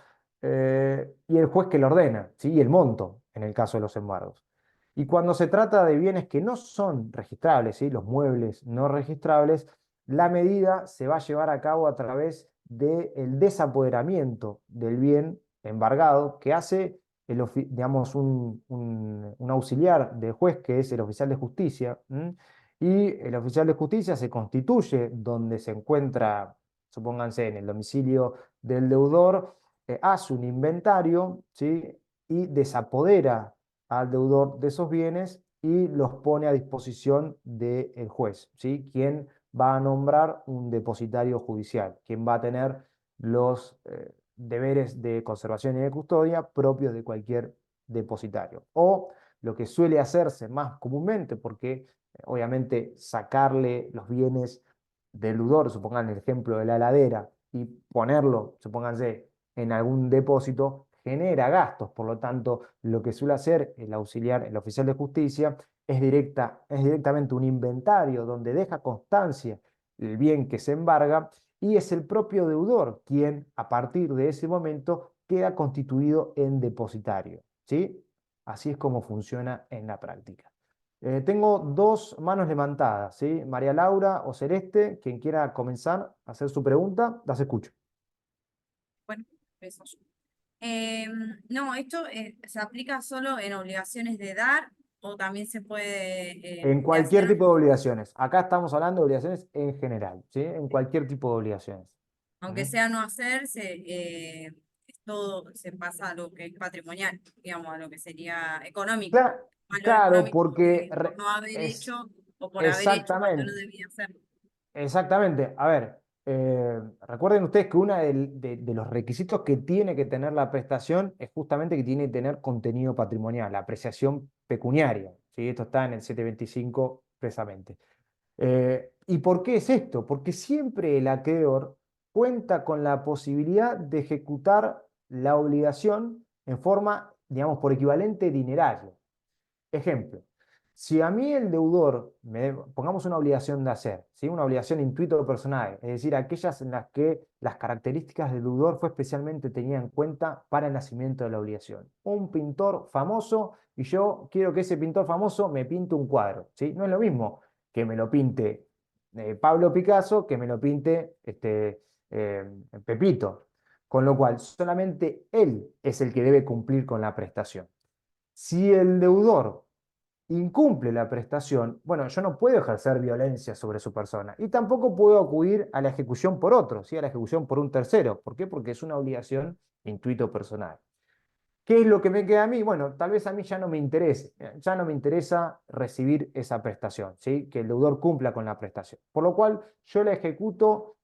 y el juez que lo ordena, ¿sí? Y el monto en el caso de los embargos. Y cuando se trata de bienes que no son registrables, ¿sí? Los muebles no registrables, la medida se va a llevar a cabo a través del desapoderamiento del bien embargado que hace digamos, un auxiliar del juez que es el oficial de justicia. Y el oficial de justicia se constituye donde se encuentra, supónganse, en el domicilio del deudor, hace un inventario, ¿sí? y desapodera al deudor de esos bienes y los pone a disposición del juez, ¿sí? Quien va a nombrar un depositario judicial, quien va a tener los deberes de conservación y de custodia propios de cualquier depositario. O lo que suele hacerse más comúnmente, porque obviamente sacarle los bienes del deudor, supongan el ejemplo de la heladera, y ponerlo, supónganse, en algún depósito, genera gastos. Por lo tanto, lo que suele hacer el auxiliar, el oficial de justicia, es directamente un inventario donde deja constancia el bien que se embarga y es el propio deudor quien, a partir de ese momento, queda constituido en depositario, ¿sí? Así es como funciona en la práctica. Tengo dos manos levantadas, ¿sí? María Laura o Celeste, quien quiera comenzar a hacer su pregunta, las escucho. Bueno, empiezo yo. No, esto se aplica solo en obligaciones de dar o también se puede En de cualquier hacer, tipo de obligaciones. Acá estamos hablando de obligaciones en general, ¿sí? En cualquier tipo de obligaciones. aunque Ujú. sea no hacer, es todo se pasa a lo que es patrimonial, digamos, a lo que sería económico. Valor Claro, económico porque por no haber es hecho o por haber hecho cuando no exactamente. debía hacer. Exactamente. A ver, recuerden ustedes que uno de los requisitos que tiene que tener la prestación es justamente que tiene que tener contenido patrimonial, la apreciación pecuniaria. ¿Sí? Esto está en el 725 expresamente. ¿Y por qué es esto? Porque siempre el acreedor cuenta con la posibilidad de ejecutar la obligación en forma, digamos, por equivalente dinerario. Ejemplo, si a mí el deudor, pongamos una obligación de hacer, ¿sí? Una obligación intuito personal, es decir, aquellas en las que las características del deudor fue especialmente tenida en cuenta para el nacimiento de la obligación. Un pintor famoso y yo quiero que ese pintor famoso me pinte un cuadro, ¿sí? No es lo mismo que me lo pinte Pablo Picasso que me lo pinte Pepito. Con lo cual, solamente él es el que debe cumplir con la prestación. Si el deudor incumple la prestación, bueno, yo no puedo ejercer violencia sobre su persona y tampoco puedo acudir a la ejecución por otro, ¿sí? A la ejecución por un tercero. ¿Por qué? Porque es una obligación intuito personal. ¿Qué es lo que me queda a mí? Bueno, tal vez a mí ya no me interese, ya no me interesa recibir esa prestación, ¿sí? Que el deudor cumpla con la prestación. Por lo cual yo la ejecuto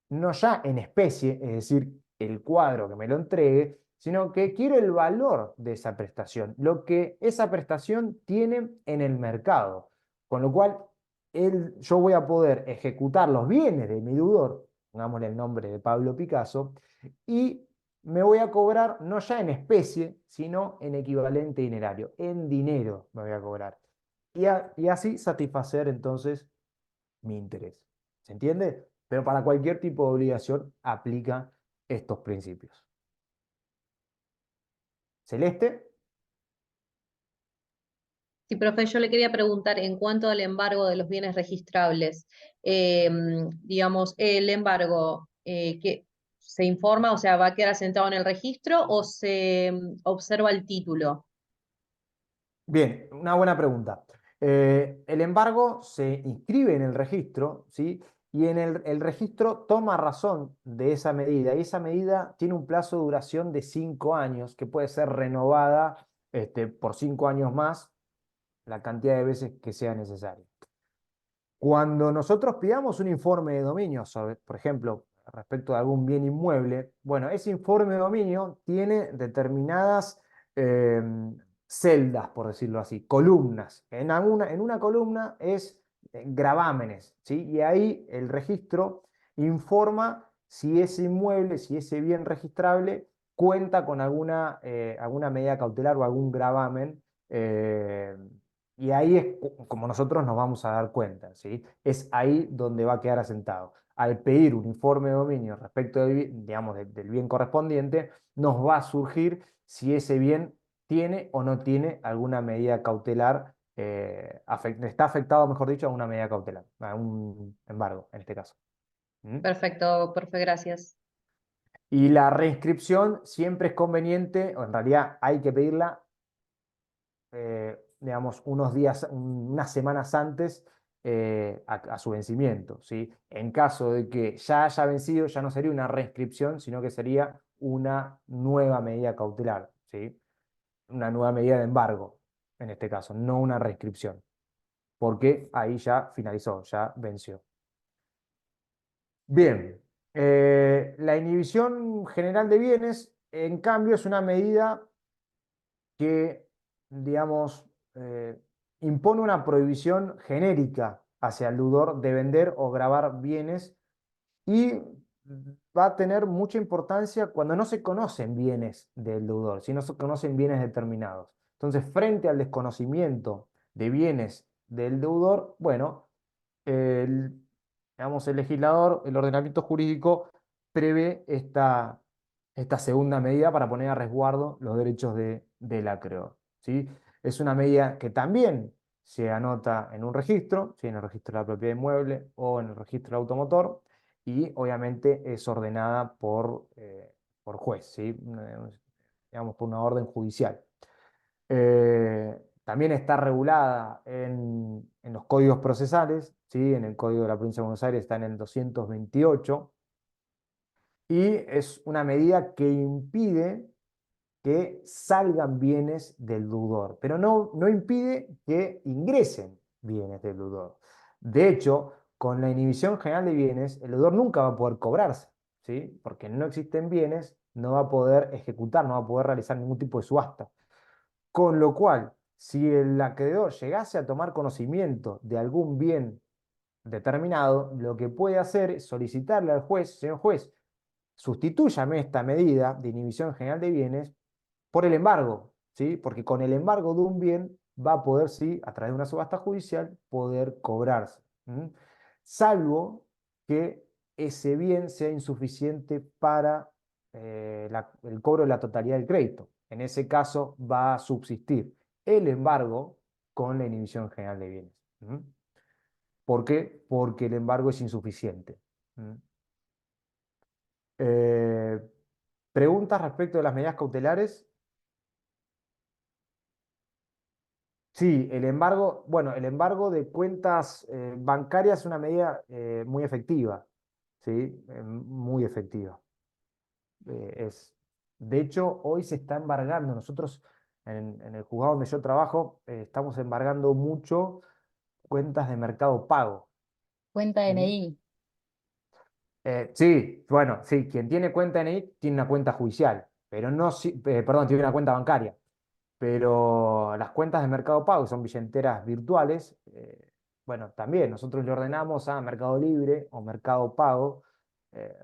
no ya en especie, es decir, el cuadro que me lo entregue, sino que quiero el valor de esa prestación, lo que esa prestación tiene en el mercado. Con lo cual, yo voy a poder ejecutar los bienes de mi deudor, pongámosle el nombre de Pablo Picasso, y me voy a cobrar no ya en especie, sino en equivalente dinerario, en dinero me voy a cobrar. Y así satisfacer entonces mi interés. ¿Se entiende? Pero para cualquier tipo de obligación aplica estos principios. Celeste, Sí, profe, yo le quería preguntar en cuanto al embargo de los bienes registrables, digamos, el embargo que se informa, o sea, ¿va a quedar asentado en el registro o se observa el título? bien, una buena pregunta. El embargo se inscribe en el registro, ¿sí? Y en el registro toma razón de esa medida. Y esa medida tiene un plazo de duración de 5 años, que puede ser renovada por 5 años más, la cantidad de veces que sea necesario. Cuando nosotros pidamos un informe de dominio sobre, por ejemplo, respecto de algún bien inmueble, bueno, ese informe de dominio tiene determinadas eh, celdas, por decirlo así, columnas. En una columna es gravámenes, ¿sí? Y ahí el registro informa si ese inmueble, si ese bien registrable cuenta con alguna medida cautelar o algún gravamen. Y ahí es como nosotros nos vamos a dar cuenta, ¿sí? Es ahí donde va a quedar asentado. Al pedir un informe de dominio respecto digamos, del bien correspondiente, nos va a surgir si ese bien tiene o no tiene alguna medida cautelar, está afectado, mejor dicho, a una medida cautelar, a un embargo, en este caso. ¿Mm? Perfecto, profe, gracias. Y la reinscripción siempre es conveniente, o en realidad hay que pedirla digamos, unos días, unas semanas antes a su vencimiento, ¿sí? En caso de que ya haya vencido, ya no sería una reinscripción, sino que sería una nueva medida cautelar, ¿sí? una nueva medida de embargo, en este caso, no una restricción, porque ahí ya finalizó, ya venció. Bien, la inhibición general de bienes, en cambio, es una medida que, digamos, impone una prohibición genérica hacia el deudor de vender o gravar bienes y va a tener mucha importancia cuando no se conocen bienes del deudor, si no se conocen bienes determinados. Entonces, frente al desconocimiento de bienes del deudor, bueno, el, digamos, el legislador, el ordenamiento jurídico prevé esta segunda medida para poner a resguardo los derechos del acreedor, ¿sí? Es una medida que también se anota en un registro, ¿sí? En el registro de la propiedad inmueble o en el registro del automotor, y obviamente es ordenada por juez, ¿sí? Digamos, por una orden judicial. También está regulada en los códigos procesales, ¿sí? En el Código de la Provincia de Buenos Aires está en el 228, y es una medida que impide que salgan bienes del deudor, pero no impide que ingresen bienes del deudor. De hecho, con la inhibición general de bienes, el deudor nunca va a poder cobrarse, ¿sí? Porque no existen bienes, no va a poder ejecutar, no va a poder realizar ningún tipo de subasta. Con lo cual, si el acreedor llegase a tomar conocimiento de algún bien determinado, lo que puede hacer es solicitarle al juez: señor juez, sustitúyame esta medida de inhibición general de bienes por el embargo, ¿sí? Porque con el embargo de un bien va a poder, sí, a través de una subasta judicial, poder cobrarse. Salvo que ese bien sea insuficiente para el cobro de la totalidad del crédito. En ese caso va a subsistir el embargo con la inhibición general de bienes. ¿Por qué? Porque el embargo es insuficiente. Eh, ¿Preguntas respecto de las medidas cautelares? Sí, el embargo, bueno, el embargo de cuentas bancarias es una medida muy efectiva, ¿sí? Muy efectiva. De hecho, hoy se está embargando. Nosotros en el juzgado donde yo trabajo estamos embargando mucho cuentas de Mercado Pago. Cuenta ¿Mm? DNI. Sí, bueno, sí, quien tiene cuenta NI tiene una cuenta judicial, pero no, perdón, tiene una cuenta bancaria. Pero las cuentas de Mercado Pago, que son billeteras virtuales, bueno, también nosotros le ordenamos a Mercado Libre o Mercado Pago,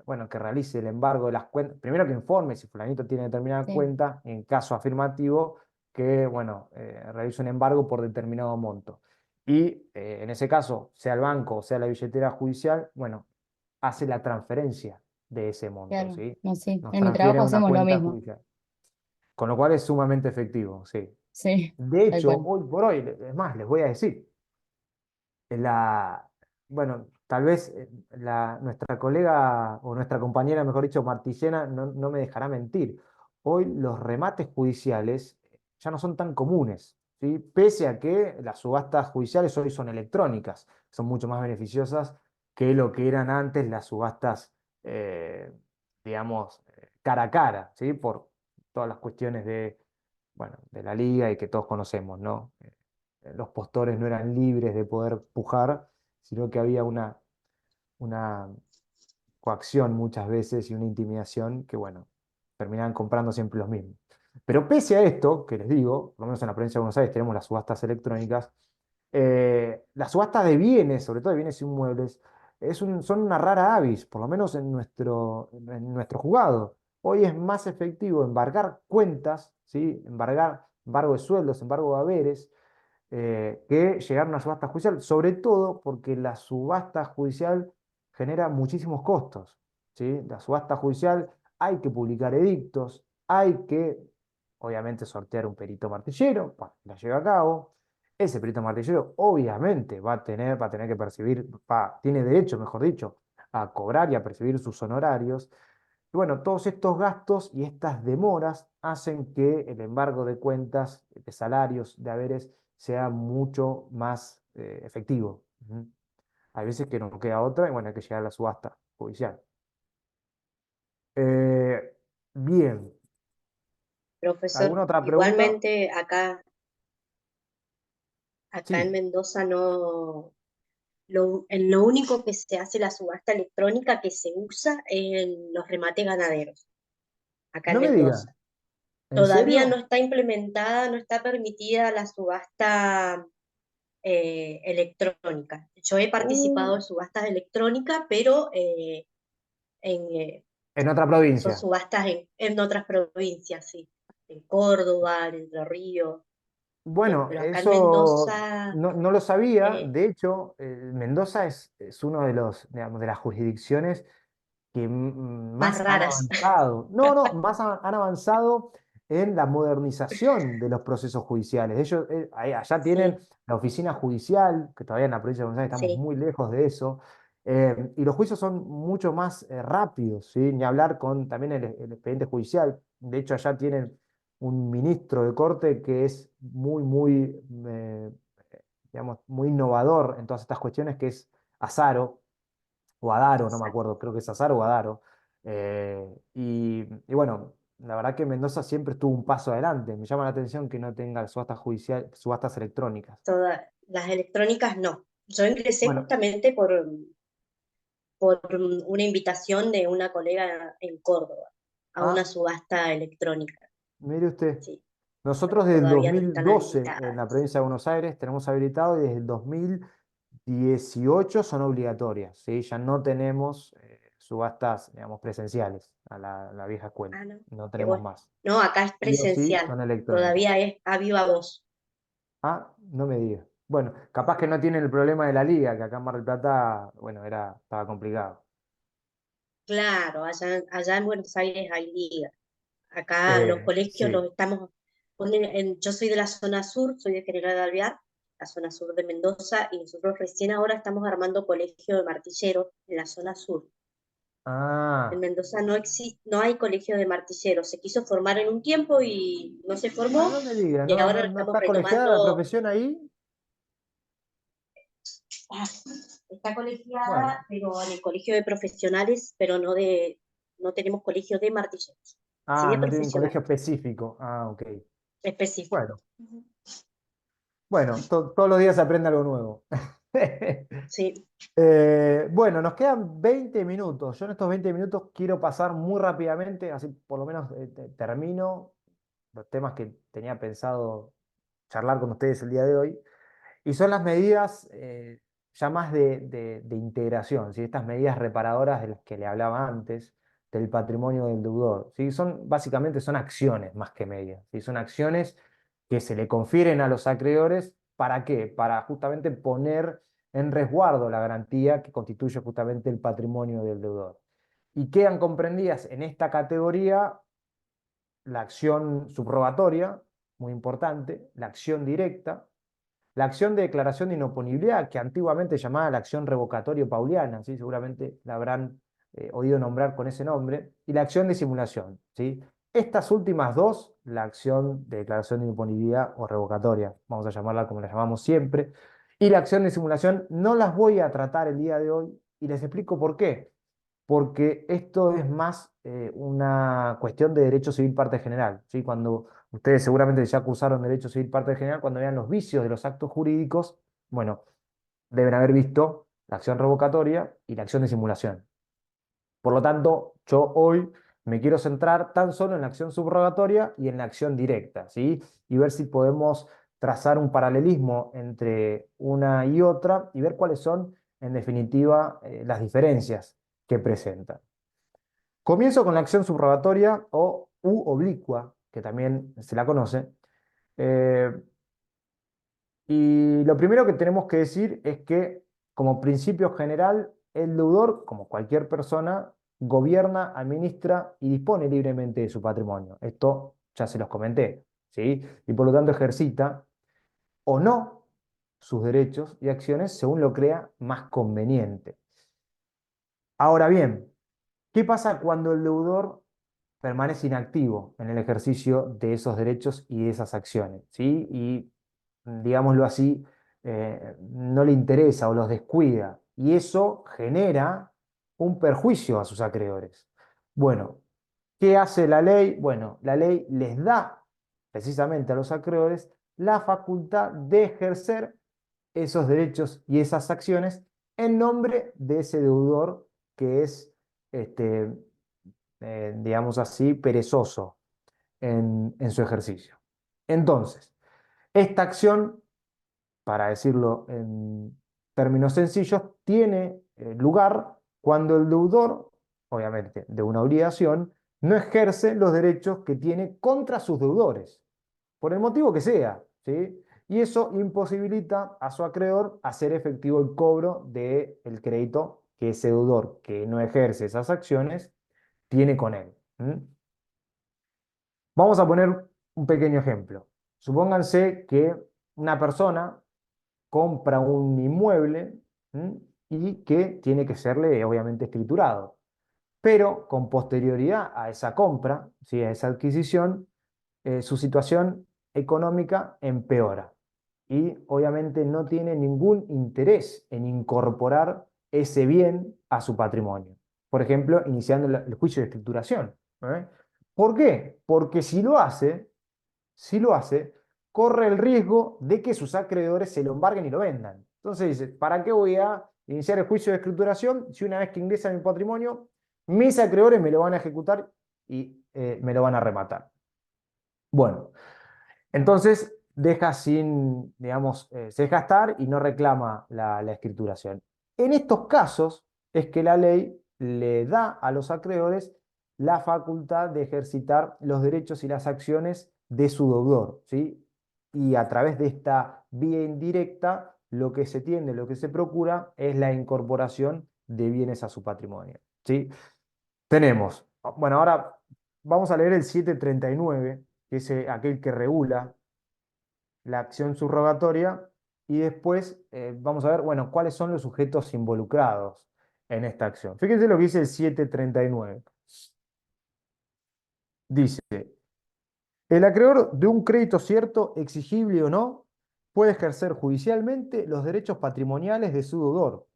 bueno, que realice el embargo de las cuentas. Primero que informe si fulanito tiene determinada Sí. cuenta, en caso afirmativo, que, bueno, realice un embargo por determinado monto. Y en ese caso, sea el banco o sea la billetera judicial, bueno, hace la transferencia de ese monto, Claro, ¿sí? no, sí. Nos En mi trabajo transfiere a una hacemos lo cuenta mismo. judicial. Con lo cual es sumamente efectivo, sí. Sí, De tal hecho, cual. hoy por hoy, es más, les voy a decir, la, bueno, tal vez nuestra colega o nuestra compañera, mejor dicho, Martillena, no me dejará mentir. Hoy los remates judiciales ya no son tan comunes, ¿sí? Pese a que las subastas judiciales hoy son electrónicas, son mucho más beneficiosas que lo que eran antes las subastas, eh, digamos, cara a cara, ¿sí? Por todas las cuestiones bueno, de la liga y que todos conocemos, ¿no? Los postores no eran libres de poder pujar, sino que había una coacción muchas veces y una intimidación que, bueno, terminaban comprando siempre los mismos. Pero pese a esto, que les digo, por lo menos en la provincia de Buenos Aires tenemos las subastas electrónicas, las subastas de bienes, sobre todo de bienes inmuebles, son una rara avis, por lo menos en nuestro juzgado. Hoy es más efectivo embargar cuentas, ¿sí? Embargo de sueldos, embargo de haberes, que llegar a una subasta judicial, sobre todo porque la subasta judicial genera muchísimos costos, ¿sí? La subasta judicial hay que publicar edictos, hay que, obviamente, sortear un perito martillero para que la lleve a cabo. Ese perito martillero, obviamente, va a tener que percibir, tiene derecho, mejor dicho, a cobrar y a percibir sus honorarios. Y bueno, todos estos gastos y estas demoras hacen que el embargo de cuentas, de salarios, de haberes, sea mucho más efectivo. Ujú. Hay veces que no queda otra y bueno, hay que llegar a la subasta judicial. Eh, Bien, Profesor, ¿Alguna otra pregunta? igualmente acá en Sí. Mendoza no, en lo único que se hace la subasta electrónica que se usa es en los remates ganaderos, acá en No me digas, Mendoza. ¿en Todavía no serio? está implementada, no está permitida la subasta electrónica. Yo he Uh, participado en subastas electrónicas, pero en, en otra son provincia. subastas en otras provincias, sí, en Córdoba, en Entre Ríos, Bueno, pero acá en eso Mendoza, no lo sabía. eh, De hecho, Mendoza es uno de los, digamos, de las jurisdicciones que más más han raras. avanzado. No, no, más han avanzado en la modernización de los procesos judiciales. Ellos allá tienen Sí, la oficina judicial, que todavía en la provincia de Buenos Aires estamos sí, muy lejos de eso. Y los juicios son mucho más rápidos, ¿sí? Ni hablar con también el expediente judicial. De hecho, allá tienen un ministro de corte que es eh, digamos, muy innovador en todas estas cuestiones, que es Azaro, o Adaro, no me exacto. acuerdo, creo que es Azaro o Adaro. Y bueno, la verdad que Mendoza siempre estuvo un paso adelante. Me llama la atención que no tenga subastas electrónicas. Todas las electrónicas no. Yo ingresé Bueno, justamente por una invitación de una colega en Córdoba a una ah, subasta electrónica. mire usted, Sí, nosotros desde el todavía no están 2012 en la habilitadas. provincia de Buenos Aires tenemos habilitado y desde el 2018 son obligatorias, ¿sí? Ya no tenemos subastas, digamos, presenciales a la vieja escuela. Ah, no, No qué tenemos bueno. más. No, acá es Sí o sí presencial. son electrónicas. Todavía es a viva voz. Ah, no me digas. Bueno, capaz que no tienen el problema de la liga, que acá en Mar del Plata, bueno, estaba complicado. Claro, allá en Buenos Aires hay liga. Acá los colegios Sí. los estamos, yo soy de la zona sur, soy de General Alvear, la zona sur de Mendoza, y nosotros recién ahora estamos armando colegio de martilleros en la zona sur. En Ah, Mendoza no hay colegio de martilleros, se quiso formar en un tiempo y no se ah, formó, no me digas, y ¿no, ahora no, lo no estamos está colegiada la retomando. profesión ahí? Ah, está Bueno, colegiada, pero en el colegio de profesionales, pero no tenemos colegio de martilleros, sí de no tienen colegio profesionales, específico. Ah, ok. específico. Bueno, bueno, todos los días se aprende algo nuevo. Sí, Bueno, nos quedan 20 minutos. Yo en estos 20 minutos quiero pasar muy rápidamente, así por lo menos termino los temas que tenía pensado charlar con ustedes el día de hoy. Y son las medidas ya más de integración, ¿sí? Estas medidas reparadoras de las que le hablaba antes, del patrimonio del deudor, ¿sí? Básicamente son acciones más que medidas, ¿sí? Son acciones que se le confieren a los acreedores. ¿Para qué? Para justamente poner en resguardo la garantía que constituye justamente el patrimonio del deudor. Y quedan comprendidas en esta categoría la acción subrogatoria, muy importante, la acción directa, la acción de declaración de inoponibilidad, que antiguamente llamaba la acción revocatorio pauliana, ¿sí? Seguramente la habrán oído nombrar con ese nombre, y la acción de simulación, ¿sí? Estas últimas dos, la acción de declaración de inoponibilidad o revocatoria, vamos a llamarla como la llamamos siempre, y la acción de simulación, no las voy a tratar el día de hoy y les explico por qué. Porque esto es más una cuestión de derecho civil parte general, ¿sí? Cuando ustedes seguramente ya cursaron derecho civil parte general, cuando vean los vicios de los actos jurídicos, bueno, deben haber visto la acción revocatoria y la acción de simulación. Por lo tanto, yo hoy me quiero centrar tan solo en la acción subrogatoria y en la acción directa, ¿sí? Y ver si podemos trazar un paralelismo entre una y otra y ver cuáles son, en definitiva, las diferencias que presentan. Comienzo con la acción subrogatoria o u oblicua, que también se la conoce. Eh, y lo primero que tenemos que decir es que, como principio general, el deudor, como cualquier persona, gobierna, administra y dispone libremente de su patrimonio. Esto ya se los comenté, ¿sí? Y por lo tanto ejercita o no sus derechos y acciones según lo crea más conveniente. Ahora bien, ¿qué pasa cuando el deudor permanece inactivo en el ejercicio de esos derechos y de esas acciones? ¿Sí? Y, digámoslo así, no le interesa o los descuida. Y eso genera un perjuicio a sus acreedores. Bueno, ¿Qué hace la ley? Bueno, la ley les da precisamente a los acreedores la facultad de ejercer esos derechos y esas acciones en nombre de ese deudor que es, este, digamos así, perezoso en su ejercicio. Entonces, esta acción, para decirlo en términos sencillos, tiene lugar cuando el deudor, obviamente, de una obligación, no ejerce los derechos que tiene contra sus deudores, por el motivo que sea, ¿sí? Y eso imposibilita a su acreedor hacer efectivo el cobro del crédito que ese deudor que no ejerce esas acciones tiene con él. Vamos a poner un pequeño ejemplo. Supónganse que una persona compra un inmueble, ¿m? Y que tiene que serle, obviamente, escriturado. Pero con posterioridad a esa compra, ¿sí? A esa adquisición, su situación económica empeora. Y obviamente no tiene ningún interés en incorporar ese bien a su patrimonio. Por ejemplo, iniciando el juicio de escrituración. ¿Eh? ¿Por qué? Porque si lo hace, corre el riesgo de que sus acreedores se lo embarguen y lo vendan. Entonces dice, ¿para qué voy a iniciar el juicio de escrituración si una vez que ingresa mi patrimonio, mis acreedores me lo van a ejecutar y me lo van a rematar? Bueno, entonces deja sin, digamos, se deja estar y no reclama la escrituración. En estos casos es que la ley le da a los acreedores la facultad de ejercitar los derechos y las acciones de su deudor, ¿sí? Y a través de esta vía indirecta, lo que se tiende, lo que se procura es la incorporación de bienes a su patrimonio, ¿sí? Tenemos, bueno, ahora vamos a leer el 739, que es aquel que regula la acción subrogatoria, y después vamos a ver, bueno, cuáles son los sujetos involucrados en esta acción. Fíjense lo que dice el 739. Dice, el acreedor de un crédito cierto, exigible o no, puede ejercer judicialmente los derechos patrimoniales de su deudor.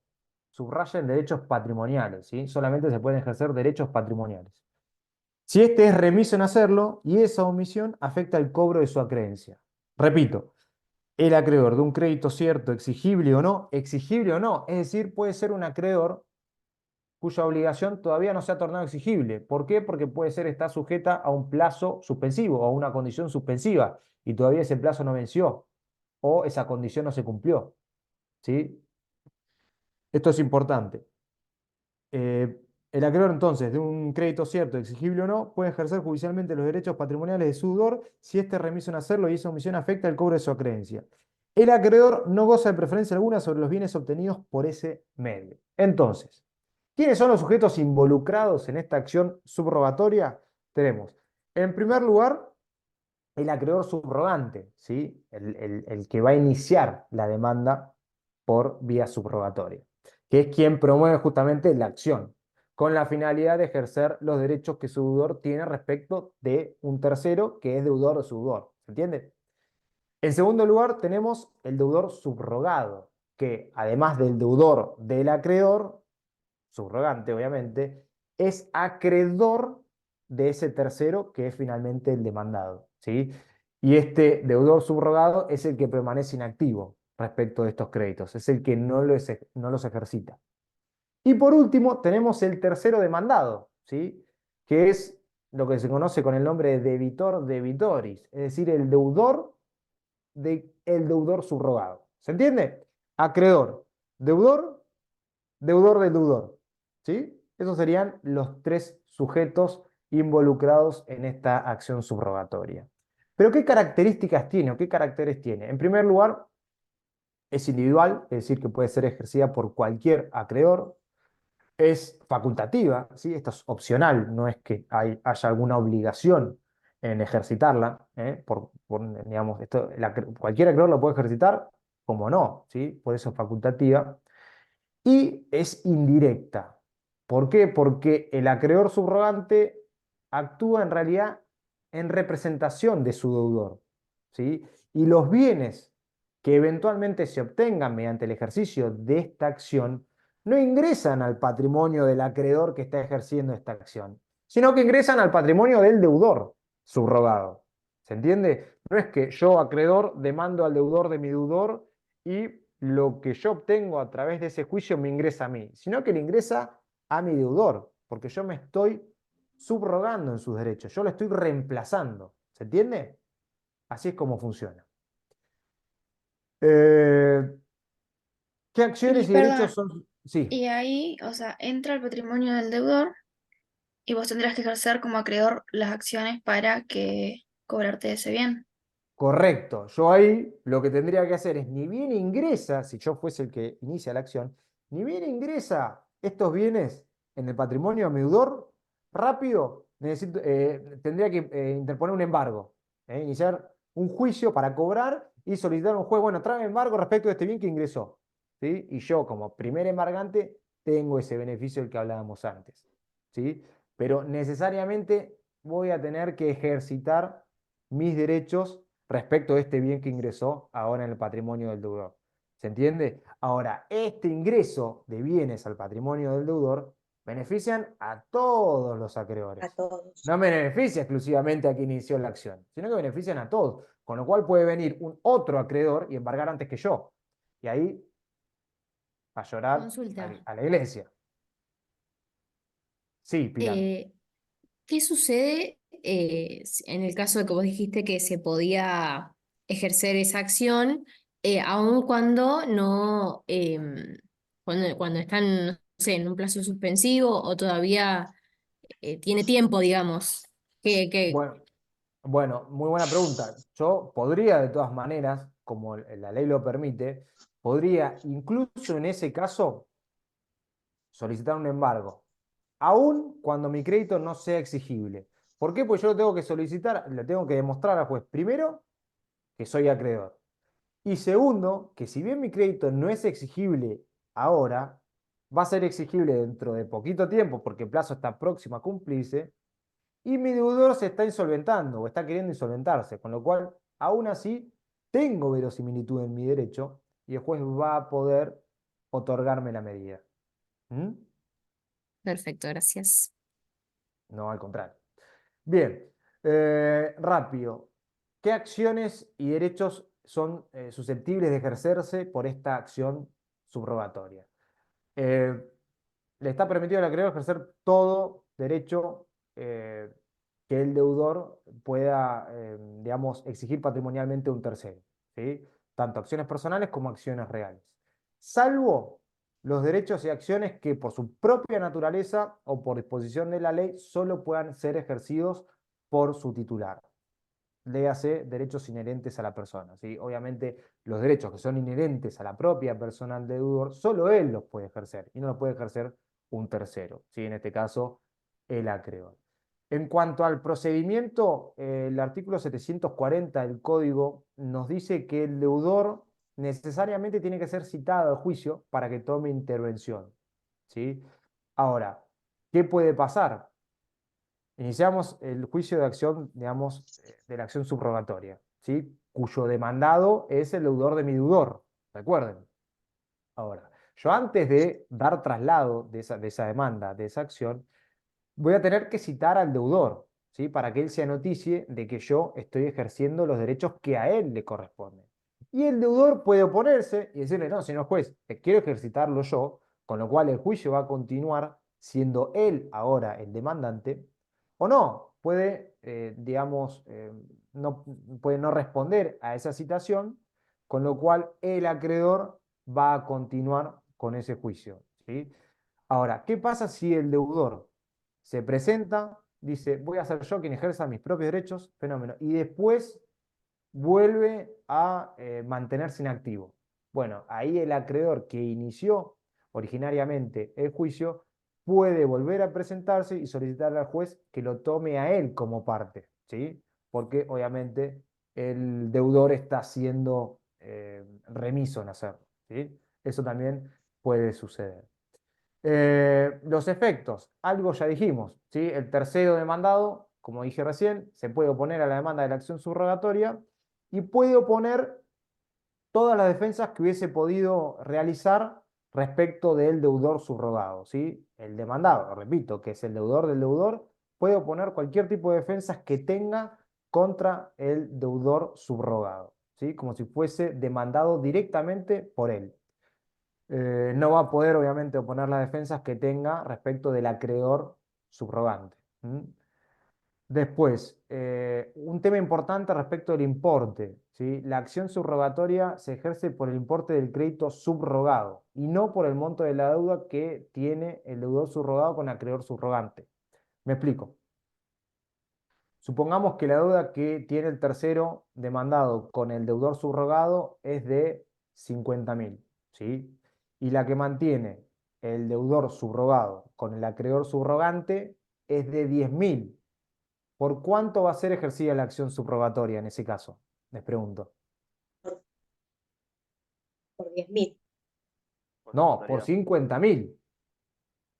Subrayen derechos patrimoniales, ¿sí? Solamente se pueden ejercer derechos patrimoniales. Si este es remiso en hacerlo y esa omisión afecta el cobro de su acreencia. Repito, el acreedor de un crédito cierto, exigible o no, es decir, puede ser un acreedor cuya obligación todavía no se ha tornado exigible. ¿Por qué? Porque está sujeta a un plazo suspensivo o a una condición suspensiva y todavía ese plazo no venció o esa condición no se cumplió. ¿Sí? Esto es importante. El acreedor entonces de un crédito cierto, exigible o no, puede ejercer judicialmente los derechos patrimoniales de su deudor si éste es remiso en hacerlo y esa omisión afecta el cobro de su acreencia. El acreedor no goza de preferencia alguna sobre los bienes obtenidos por ese medio. Entonces, ¿quiénes son los sujetos involucrados en esta acción subrogatoria? Tenemos, en primer lugar, el acreedor subrogante, ¿sí? El que va a iniciar la demanda por vía subrogatoria, que es quien promueve justamente la acción, con la finalidad de ejercer los derechos que su deudor tiene respecto de un tercero que es deudor de su deudor. ¿Se entiende? En segundo lugar, tenemos el deudor subrogado, que además del deudor del acreedor, subrogante obviamente, es acreedor de ese tercero que es finalmente el demandado, ¿sí? Y este deudor subrogado es el que permanece inactivo respecto de estos créditos, es el que no los ejercita. Y por último, tenemos el tercero demandado, ¿sí? Que es lo que se conoce con el nombre de debitor debitoris, es decir, el deudor del deudor subrogado. ¿Se entiende? Acreedor, deudor, deudor del deudor. ¿Sí? Esos serían los tres sujetos involucrados en esta acción subrogatoria. Pero ¿qué características tiene o qué caracteres tiene? En primer lugar, es individual, es decir, que puede ser ejercida por cualquier acreedor. Es facultativa, ¿sí? Esto es opcional, no es que haya alguna obligación en ejercitarla, ¿eh? Digamos, cualquier acreedor lo puede ejercitar, como no, ¿sí? Por eso es facultativa. Y es indirecta. ¿Por qué? Porque el acreedor subrogante actúa en realidad en representación de su deudor, ¿sí? Y los bienes que eventualmente se obtengan mediante el ejercicio de esta acción no ingresan al patrimonio del acreedor que está ejerciendo esta acción, sino que ingresan al patrimonio del deudor subrogado. ¿Se entiende? No es que yo, acreedor, demando al deudor de mi deudor y lo que yo obtengo a través de ese juicio me ingresa a mí, sino que le ingresa a mi deudor, porque yo me estoy subrogando en sus derechos, yo lo estoy reemplazando. ¿Se entiende? Así es como funciona. ¿Qué acciones y derechos Perdón, son? Sí, y ahí, o sea, entra el patrimonio del deudor y vos tendrás que ejercer como acreedor las acciones para que cobrarte ese bien. correcto. Yo ahí lo que tendría que hacer es, ni bien ingresa, si yo fuese el que inicia la acción, ni bien ingresa estos bienes en el patrimonio de mi deudor, rápido tendría que interponer un embargo, iniciar un juicio para cobrar y solicitar a un juez, bueno, trae embargo respecto de este bien que ingresó. ¿Sí? Y yo, como primer embargante, tengo ese beneficio del que hablábamos antes. ¿Sí? Pero necesariamente voy a tener que ejercitar mis derechos respecto de este bien que ingresó ahora en el patrimonio del deudor. ¿Se entiende? Ahora, este ingreso de bienes al patrimonio del deudor benefician a todos los a acreedores. todos. No me beneficia exclusivamente a quien inició la acción, sino que benefician a todos. Con lo cual puede venir un otro acreedor y embargar antes que yo. Y ahí a llorar Consulta. a la iglesia. Sí, Pilar. Eh, ¿Qué sucede en el caso de que vos dijiste que se podía ejercer esa acción, aun cuando no, cuando están, no sé, en un plazo suspensivo o todavía tiene tiempo, digamos? Que Bueno, bueno, muy buena pregunta. Yo podría, de todas maneras, como la ley lo permite, podría incluso en ese caso solicitar un embargo, aun cuando mi crédito no sea exigible. ¿Por qué? Pues yo lo tengo que solicitar, le tengo que demostrar al juez, primero, que soy acreedor. Y segundo, que si bien mi crédito no es exigible ahora, va a ser exigible dentro de poquito tiempo, porque el plazo está próximo a cumplirse, y mi deudor se está insolventando o está queriendo insolventarse, con lo cual, aún así, tengo verosimilitud en mi derecho y el juez va a poder otorgarme la medida. ¿Mm? perfecto, gracias. No, al contrario. Bien, rápido. ¿Qué acciones y derechos son susceptibles de ejercerse por esta acción subrogatoria? Eh, Le está permitido al acreedor ejercer todo derecho que el deudor pueda, digamos, exigir patrimonialmente a un tercero, ¿sí? Tanto acciones personales como acciones reales. Salvo los derechos y acciones que por su propia naturaleza o por disposición de la ley solo puedan ser ejercidos por su titular. Léase derechos inherentes a la persona, ¿sí? Obviamente los derechos que son inherentes a la propia persona del deudor, solo él los puede ejercer y no los puede ejercer un tercero, ¿sí? En este caso, el acreedor. En cuanto al procedimiento, el artículo 740 del Código nos dice que el deudor necesariamente tiene que ser citado al juicio para que tome intervención, ¿sí? Ahora, ¿qué puede pasar? Iniciamos el juicio de acción, digamos, de la acción subrogatoria, ¿sí? Cuyo demandado es el deudor de mi deudor, recuerden. Ahora, yo antes de dar traslado de esa demanda, de esa acción, voy a tener que citar al deudor, ¿sí? Para que él se anoticie de que yo estoy ejerciendo los derechos que a él le corresponden. Y el deudor puede oponerse y decirle, no, señor juez, quiero ejercitarlo yo, con lo cual el juicio va a continuar siendo él ahora el demandante, o no, puede, digamos, no, puede no responder a esa citación, con lo cual el acreedor va a continuar con ese juicio, ¿sí? Ahora, ¿qué pasa si el deudor se presenta, dice, voy a ser yo quien ejerza mis propios derechos, fenómeno, y después vuelve a mantenerse inactivo? Bueno, ahí el acreedor que inició originariamente el juicio puede volver a presentarse y solicitarle al juez que lo tome a él como parte, ¿sí? Porque obviamente el deudor está siendo remiso en hacerlo, ¿sí? Eso también puede suceder. Los efectos, algo ya dijimos, ¿sí? El tercero demandado, como dije recién, se puede oponer a la demanda de la acción subrogatoria y puede oponer todas las defensas que hubiese podido realizar respecto del deudor subrogado, ¿sí? El demandado, repito, que es el deudor del deudor, puede oponer cualquier tipo de defensas que tenga contra el deudor subrogado, ¿sí? Como si fuese demandado directamente por él. No va a poder, obviamente, oponer las defensas que tenga respecto del acreedor subrogante. Después, un tema importante respecto del importe, ¿sí? La acción subrogatoria se ejerce por el importe del crédito subrogado y no por el monto de la deuda que tiene el deudor subrogado con acreedor subrogante. Me explico. Supongamos que la deuda que tiene el tercero demandado con el deudor subrogado es de 50.000, ¿sí? Y la que mantiene el deudor subrogado con el acreedor subrogante es de 10.000. ¿Por cuánto va a ser ejercida la acción subrogatoria en ese caso? Les pregunto. Por 10.000. Por No, por totalidad. 50.000,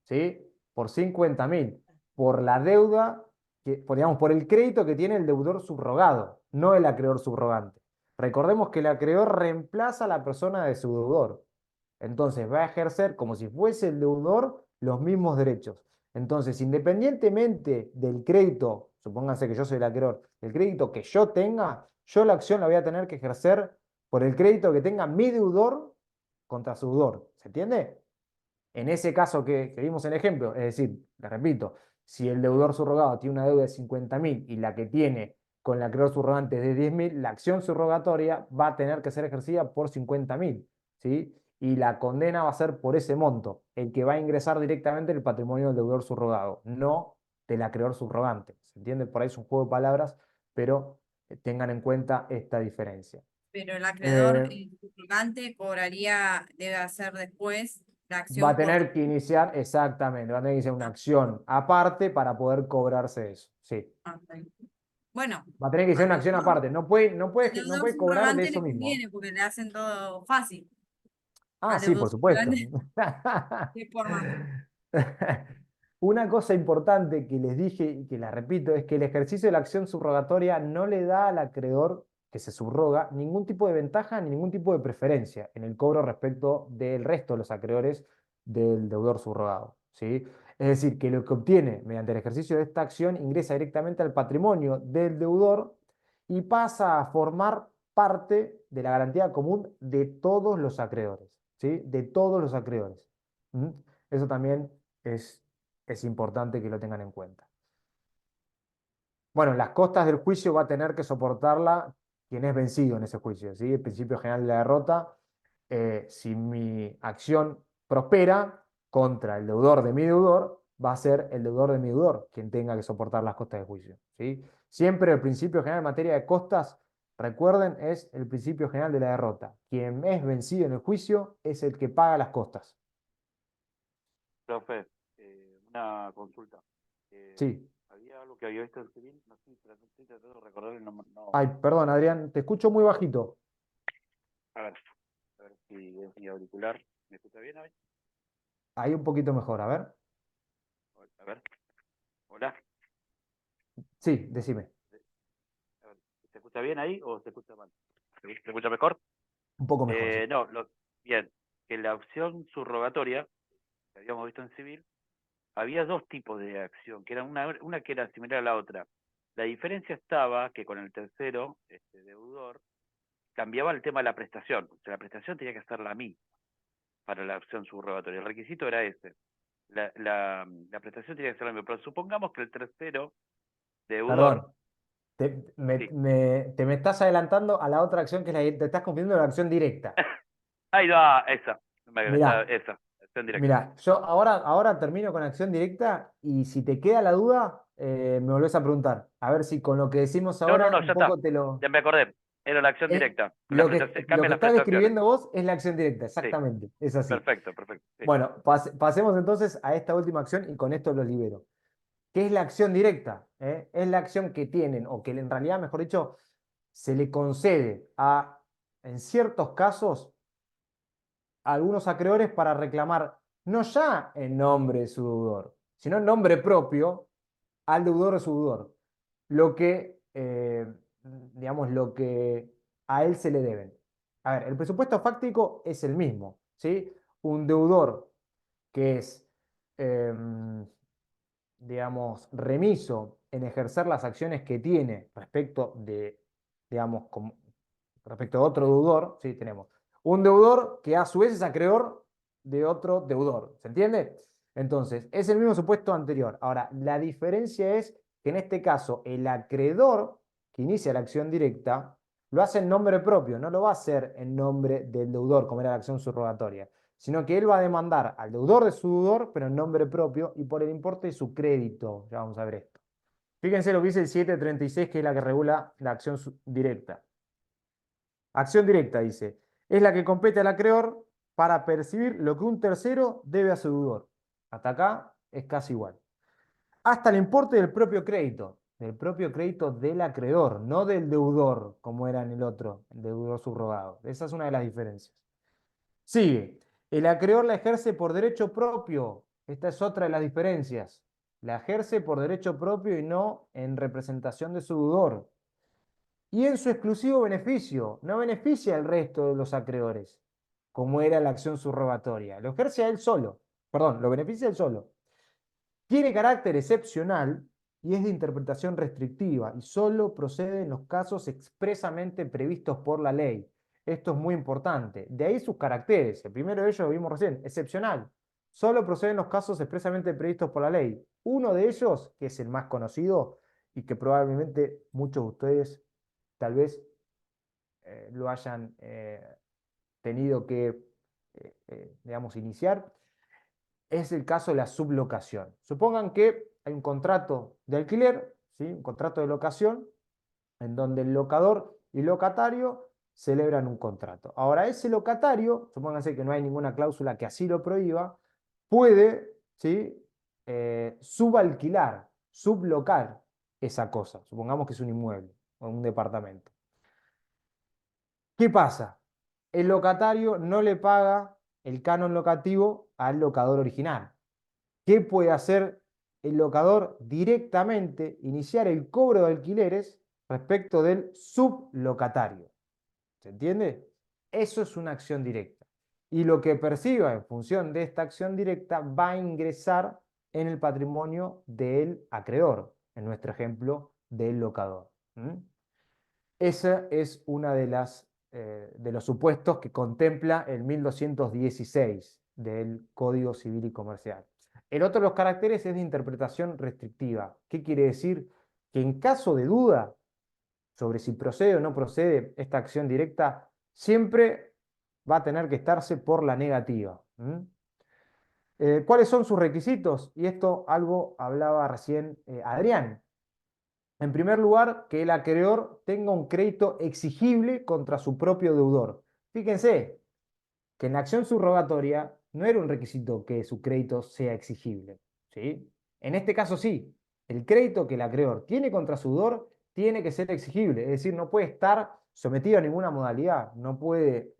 ¿sí? Por 50.000. Por la deuda, digamos, por el crédito que tiene el deudor subrogado, no el acreedor subrogante. Recordemos que el acreedor reemplaza a la persona de su deudor. Entonces va a ejercer como si fuese el deudor los mismos derechos. Entonces, independientemente del crédito, supónganse que yo soy el acreedor, el crédito que yo tenga, yo la acción la voy a tener que ejercer por el crédito que tenga mi deudor contra su deudor. ¿Se entiende? En ese caso que vimos en el ejemplo, es decir, le repito, si el deudor subrogado tiene una deuda de 50.000 y la que tiene con el acreedor subrogante es de 10.000, la acción subrogatoria va a tener que ser ejercida por 50.000, ¿sí? Y la condena va a ser por ese monto, el que va a ingresar directamente en el patrimonio del deudor subrogado, no del acreedor subrogante. ¿Se entiende? Por ahí es un juego de palabras, pero tengan en cuenta esta diferencia. Pero el acreedor Eh, subrogante cobraría, debe hacer después la Va acción a por... tener que iniciar, exactamente, va a tener que iniciar una acción aparte para poder cobrarse eso. Sí. Ah, está bien. Bueno, Va a tener que iniciar al una acción deudor, aparte. No puede, no al puede, no deudor puede cobrar de subrogante eso le mismo. conviene porque le hacen todo fácil. Ah, Al sí, deudor por supuesto. subrogante, ¿qué forma? Una cosa importante que les dije y que la repito es que el ejercicio de la acción subrogatoria no le da al acreedor que se subroga ningún tipo de ventaja ni ningún tipo de preferencia en el cobro respecto del resto de los acreedores del deudor subrogado, ¿sí? Es decir, que lo que obtiene mediante el ejercicio de esta acción ingresa directamente al patrimonio del deudor y pasa a formar parte de la garantía común de todos los acreedores, ¿sí? De todos los acreedores. ¿Mm? Eso también es, es importante que lo tengan en cuenta. Bueno, las costas del juicio va a tener que soportarla quien es vencido en ese juicio, ¿sí? El principio general de la derrota, si mi acción prospera contra el deudor de mi deudor, va a ser el deudor de mi deudor quien tenga que soportar las costas del juicio, ¿sí? Siempre el principio general en materia de costas, recuerden, es el principio general de la derrota. Quien es vencido en el juicio es el que paga las costas. Profe, una consulta. Sí. Había algo que había visto en civil, no sé, pero no estoy tratando de recordar el nombre. No. Ay, perdón, Adrián, te escucho muy bajito. A ver si es mi auricular. ¿Me escucha bien ahí? Ahí un poquito mejor, a ver. A ver. Hola. Sí, decime. A ver, ¿se escucha bien ahí o se escucha mal? ¿Se escucha mejor? Un poco mejor, sí. No, bien. Que la opción subrogatoria, que habíamos visto en civil, había dos tipos de acción, que era una que era similar a la otra. La diferencia estaba que con el tercero, deudor, cambiaba el tema de la prestación. O sea, la prestación tenía que ser la misma para la opción subrogatoria. El requisito era ese. La prestación tenía que ser la misma. Pero supongamos que el tercero deudor, Perdón, te sí. me estás adelantando a la otra acción que es te estás confundiendo la acción directa. Ahí va, esa. Mirá, Esa, acción directa. mirá, yo ahora termino con acción directa y si te queda la duda, me volvés a preguntar. A ver si con lo que decimos No, no, ahora no, un ya está. poco te lo... Ya me acordé. Era la acción directa. La Lo cambia que las estás prestaciones. describiendo vos es la acción directa, Sí, exactamente, es así. perfecto, perfecto. Sí. Bueno, pasemos entonces a esta última acción y con esto los libero. ¿Qué es la acción directa? Es la acción que tienen, o que en realidad, mejor dicho, se le concede en ciertos casos, a algunos acreedores para reclamar no ya en nombre de su deudor, sino en nombre propio al deudor de su deudor, lo que, digamos, lo que a él se le deben. A ver, el presupuesto fáctico es el mismo, ¿sí? Un deudor que es, digamos, remiso en ejercer las acciones que tiene respecto de, digamos, respecto a otro deudor, ¿sí? Tenemos un deudor que a su vez es acreedor de otro deudor, ¿se entiende? Entonces, es el mismo supuesto anterior. Ahora, la diferencia es que en este caso el acreedor que inicia la acción directa lo hace en nombre propio, no lo va a hacer en nombre del deudor, como era la acción subrogatoria, sino que él va a demandar al deudor de su deudor, pero en nombre propio y por el importe de su crédito. Ya vamos a ver esto. Fíjense lo que dice el 736, que es la que regula la acción directa. Acción directa, dice, es la que compete al acreedor para percibir lo que un tercero debe a su deudor. Hasta acá es casi igual. Hasta el importe del propio crédito del acreedor, no del deudor, como era en el otro, el deudor subrogado. Esa es una de las diferencias. Sigue, el acreedor la ejerce por derecho propio. Esta es otra de las diferencias. La ejerce por derecho propio y no en representación de su deudor. Y en su exclusivo beneficio, no beneficia al resto de los acreedores, como era la acción subrogatoria. Lo ejerce a él solo, perdón, lo beneficia a él solo. Tiene carácter excepcional y es de interpretación restrictiva y solo procede en los casos expresamente previstos por la ley. Esto es muy importante. De ahí sus caracteres. El primero de ellos lo vimos recién, excepcional. Solo procede en los casos expresamente previstos por la ley. Uno de ellos, que es el más conocido y que probablemente muchos de ustedes tal vez lo hayan tenido que, digamos, iniciar, es el caso de la sublocación. Supongan que hay un contrato de alquiler, ¿sí? Un contrato de locación, en donde el locador y locatario celebran un contrato. Ahora, ese locatario, supónganse que no hay ninguna cláusula que así lo prohíba, puede, ¿sí? Subalquilar, sublocar esa cosa. Supongamos que es un inmueble o un departamento. ¿Qué pasa? El locatario no le paga el canon locativo al locador original. ¿Qué puede hacer el locador? Directamente iniciar el cobro de alquileres respecto del sublocatario. ¿Se entiende? Eso es una acción directa. Y lo que perciba en función de esta acción directa va a ingresar en el patrimonio del acreedor, en nuestro ejemplo, del locador. Ese es uno de los supuestos que contempla el 1216 del Código Civil y Comercial. El otro de los caracteres es de interpretación restrictiva. ¿Qué quiere decir? Que en caso de duda sobre si procede o no procede esta acción directa, siempre va a tener que estarse por la negativa. ¿Cuáles son sus requisitos? Y esto algo hablaba recién Adrián. En primer lugar, que el acreedor tenga un crédito exigible contra su propio deudor. Fíjense que en la acción subrogatoria no era un requisito que su crédito sea exigible, ¿sí? En este caso sí, el crédito que el acreedor tiene contra su deudor tiene que ser exigible, es decir, no puede estar sometido a ninguna modalidad, no puede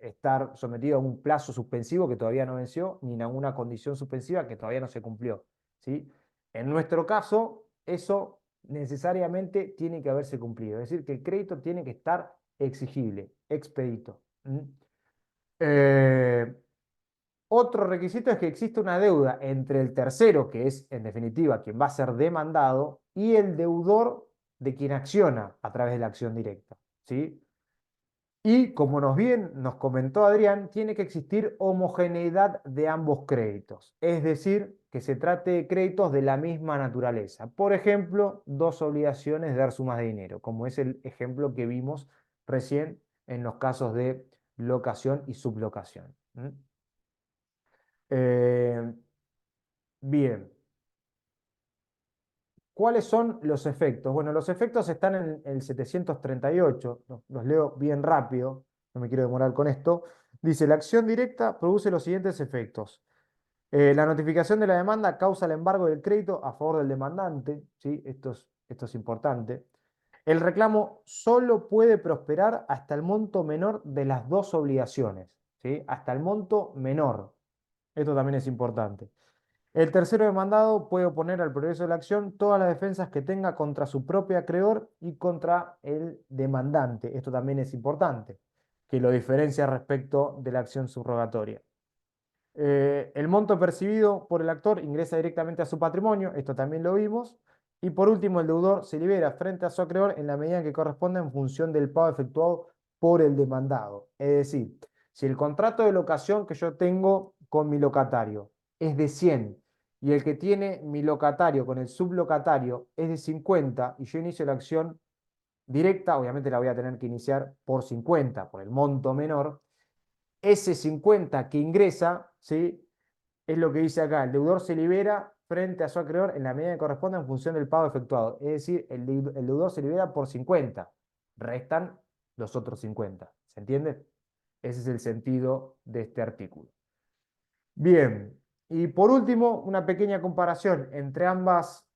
estar sometido a un plazo suspensivo que todavía no venció, ni a una condición suspensiva que todavía no se cumplió, ¿sí? En nuestro caso, eso necesariamente tiene que haberse cumplido, es decir, que el crédito tiene que estar exigible, expedito. Otro requisito es que existe una deuda entre el tercero, que es en definitiva quien va a ser demandado, y el deudor de quien acciona a través de la acción directa, ¿sí? Y como nos comentó Adrián, tiene que existir homogeneidad de ambos créditos, es decir, que se trate de créditos de la misma naturaleza. Por ejemplo, dos obligaciones de dar sumas de dinero, como es el ejemplo que vimos recién en los casos de locación y sublocación. Bien. ¿Cuáles son los efectos? Bueno, los efectos están en el 738, los leo bien rápido, no me quiero demorar con esto. Dice, la acción directa produce los siguientes efectos. La notificación de la demanda causa el embargo del crédito a favor del demandante, ¿sí? Esto es importante. El reclamo solo puede prosperar hasta el monto menor de las dos obligaciones, ¿sí? Hasta el monto menor. Esto también es importante. El tercero demandado puede oponer al progreso de la acción todas las defensas que tenga contra su propio acreedor y contra el demandante. Esto también es importante, que lo diferencia respecto de la acción subrogatoria. El monto percibido por el actor ingresa directamente a su patrimonio, esto también lo vimos. Y por último, el deudor se libera frente a su acreedor en la medida en que corresponda en función del pago efectuado por el demandado. Es decir, si el contrato de locación que yo tengo con mi locatario es de 100 y el que tiene mi locatario con el sublocatario es de 50 y yo inicio la acción directa, obviamente la voy a tener que iniciar por 50, por el monto menor. Ese 50 que ingresa, ¿sí? Es lo que dice acá, el deudor se libera frente a su acreedor en la medida que corresponda en función del pago efectuado. Es decir, el deudor se libera por 50, restan los otros 50. ¿Se entiende? Ese es el sentido de este artículo. Bien, y por último, una pequeña comparación entre ambas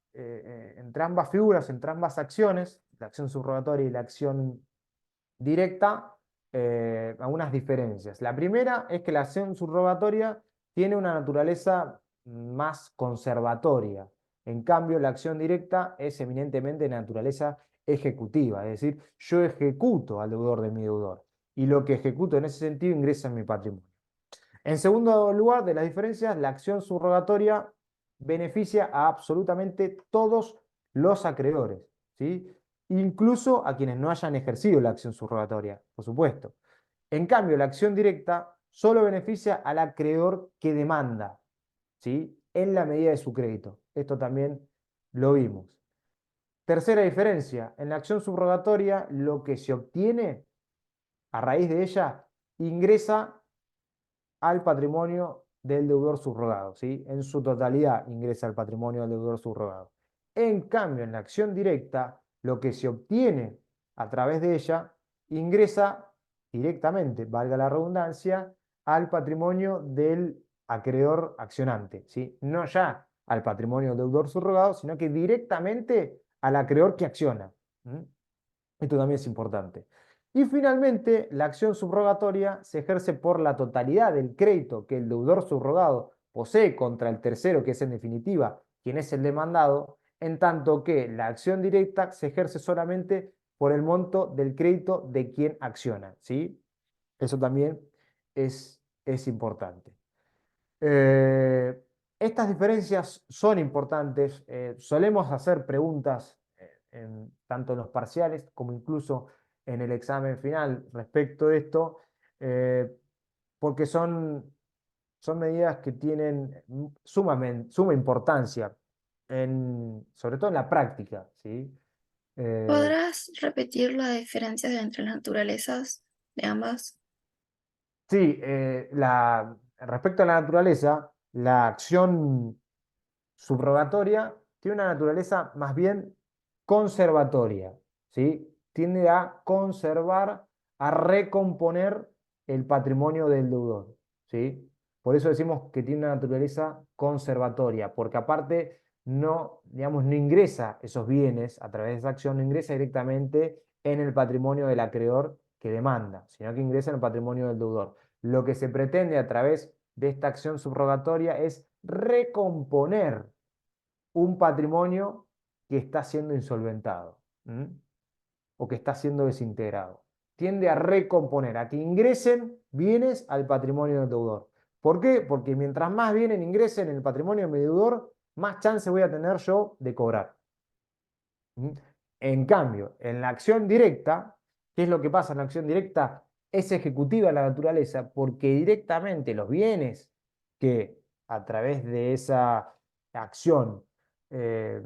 figuras, entre ambas acciones, la acción subrogatoria y la acción directa, algunas diferencias. La primera es que la acción subrogatoria tiene una naturaleza más conservatoria. En cambio, la acción directa es eminentemente de naturaleza ejecutiva, es decir, yo ejecuto al deudor de mi deudor y lo que ejecuto en ese sentido ingresa en mi patrimonio. En segundo lugar, de las diferencias, la acción subrogatoria beneficia a absolutamente todos los acreedores, ¿sí? Incluso a quienes no hayan ejercido la acción subrogatoria, por supuesto. En cambio, la acción directa solo beneficia al acreedor que demanda, ¿sí? En la medida de su crédito. Esto también lo vimos. Tercera diferencia, en la acción subrogatoria lo que se obtiene a raíz de ella ingresa al patrimonio del deudor subrogado, ¿sí? En su totalidad ingresa al patrimonio del deudor subrogado. En cambio, en la acción directa, lo que se obtiene a través de ella ingresa directamente, valga la redundancia, al patrimonio del acreedor accionante, ¿sí? No ya al patrimonio del deudor subrogado, sino que directamente al acreedor que acciona. Esto también es importante. Y finalmente, la acción subrogatoria se ejerce por la totalidad del crédito que el deudor subrogado posee contra el tercero, que es en definitiva quien es el demandado, en tanto que la acción directa se ejerce solamente por el monto del crédito de quien acciona, ¿sí? Eso también es importante. Estas diferencias son importantes. Solemos hacer preguntas tanto en los parciales como incluso en el examen final respecto de esto, porque son medidas que tienen suma importancia, sobre todo en la práctica, ¿sí? ¿Podrás repetir las diferencias entre las naturalezas de ambas? Sí, respecto a la naturaleza, la acción subrogatoria tiene una naturaleza más bien conservatoria, ¿sí? Tiende a conservar, a recomponer el patrimonio del deudor, ¿sí? Por eso decimos que tiene una naturaleza conservatoria, porque aparte no, digamos, no ingresa esos bienes a través de esa acción, no ingresa directamente en el patrimonio del acreedor que demanda, sino que ingresa en el patrimonio del deudor. Lo que se pretende a través de esta acción subrogatoria es recomponer un patrimonio que está siendo insolventado, o que está siendo desintegrado. Tiende a recomponer, a que ingresen bienes al patrimonio del deudor. ¿Por qué? Porque mientras más bienes ingresen en el patrimonio de mi deudor, más chance voy a tener yo de cobrar. En cambio, en la acción directa, ¿qué es lo que pasa en la acción directa? Es ejecutiva la naturaleza porque directamente los bienes que a través de esa acción, eh,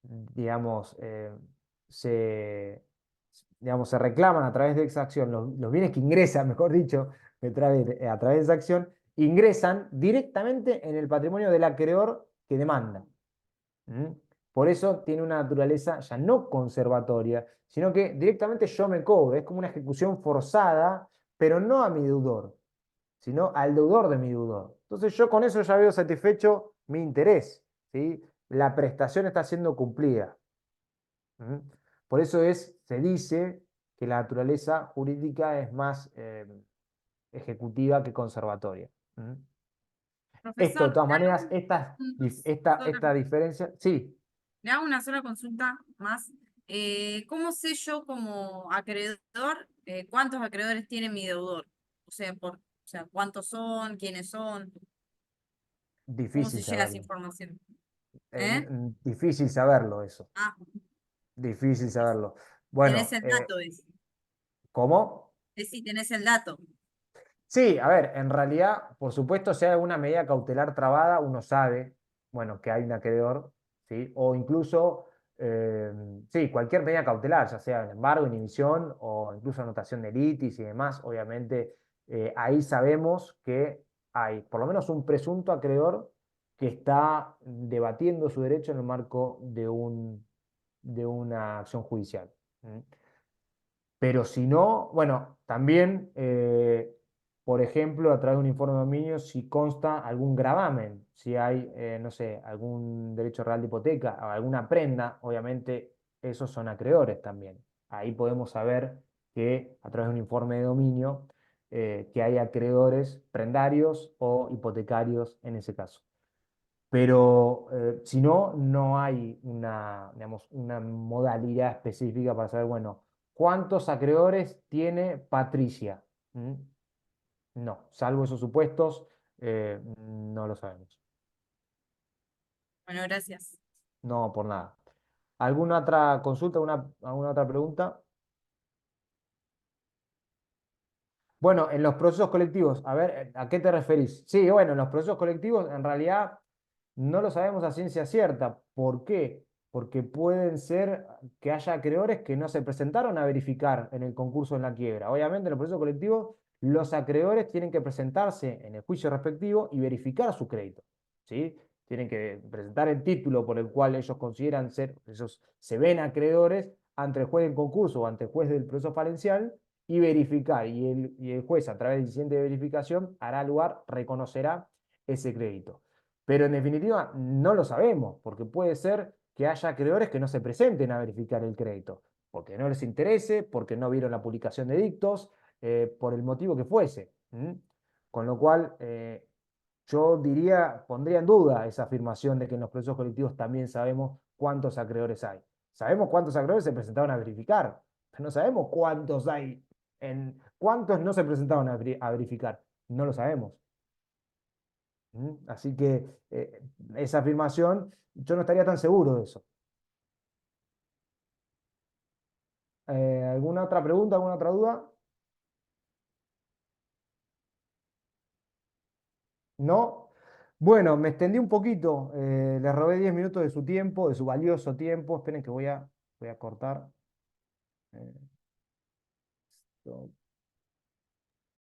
digamos, se reclaman a través de esa acción, los bienes que ingresan, mejor dicho, a través de esa acción, ingresan directamente en el patrimonio del acreedor que demanda. Por eso tiene una naturaleza ya no conservatoria, sino que directamente yo me cobro. Es como una ejecución forzada, pero no a mi deudor, sino al deudor de mi deudor. Entonces yo con eso ya veo satisfecho mi interés, ¿sí? La prestación está siendo cumplida. Por eso se dice que la naturaleza jurídica es más ejecutiva que conservatoria. Esto, de Profesor, todas le hago maneras, una esta diferencia, sí. le hago una sola consulta más. ¿Cómo sé yo como acreedor cuántos acreedores tiene mi deudor? O sea, O sea, ¿cuántos son? ¿Quiénes son? ¿Cómo Difícil se llega a esa saberlo. información? ¿Eh? Difícil saberlo eso. Ah, Difícil saberlo. tenés Bueno, el dato, es. ¿cómo? Es si tenés el dato. Sí, a ver, en realidad, por supuesto, si hay alguna medida cautelar trabada, uno sabe, bueno, que hay un acreedor, ¿sí? O incluso, sí, cualquier medida cautelar, ya sea embargo, inhibición o incluso anotación de litis y demás, obviamente, ahí sabemos que hay por lo menos un presunto acreedor que está debatiendo su derecho en el marco de una acción judicial. ¿Mm? Pero si no, bueno, también, por ejemplo, a través de un informe de dominio, si consta algún gravamen, si hay, no sé, algún derecho real de hipoteca o alguna prenda, obviamente esos son acreedores también. Ahí podemos saber que a través de un informe de dominio, que hay acreedores prendarios o hipotecarios en ese caso. Pero si no, no hay una, digamos, una modalidad específica para saber, bueno, ¿cuántos acreedores tiene Patricia? ¿Mm? No, salvo esos supuestos, no lo sabemos. Bueno, gracias. No, por nada. ¿Alguna otra consulta, alguna otra pregunta? Bueno, en los procesos colectivos, a ver, ¿a qué te referís? Sí, bueno, en los procesos colectivos en realidad no lo sabemos a ciencia cierta. ¿Por qué? Porque pueden ser que haya acreedores que no se presentaron a verificar en el concurso en la quiebra. Obviamente, en los procesos colectivos, los acreedores tienen que presentarse en el juicio respectivo y verificar su crédito, ¿sí? Tienen que presentar el título por el cual ellos consideran ser, ellos se ven acreedores ante el juez del concurso o ante el juez del proceso falencial y verificar. Y el juez, a través del incidente de verificación, hará lugar, reconocerá ese crédito. Pero en definitiva, no lo sabemos, porque puede ser que haya acreedores que no se presenten a verificar el crédito, porque no les interese, porque no vieron la publicación de dictos, por el motivo que fuese. ¿Mm? Con lo cual, yo diría, pondría en duda esa afirmación de que en los procesos colectivos también sabemos cuántos acreedores hay. Sabemos cuántos acreedores se presentaron a verificar, pero no sabemos cuántos hay, cuántos no se presentaron a verificar. No lo sabemos. Así que esa afirmación, yo no estaría tan seguro de eso. ¿Alguna otra pregunta, alguna otra duda? ¿No? Bueno, me extendí un poquito, les robé 10 minutos de su tiempo, de su valioso tiempo. Esperen que voy a cortar. Stop.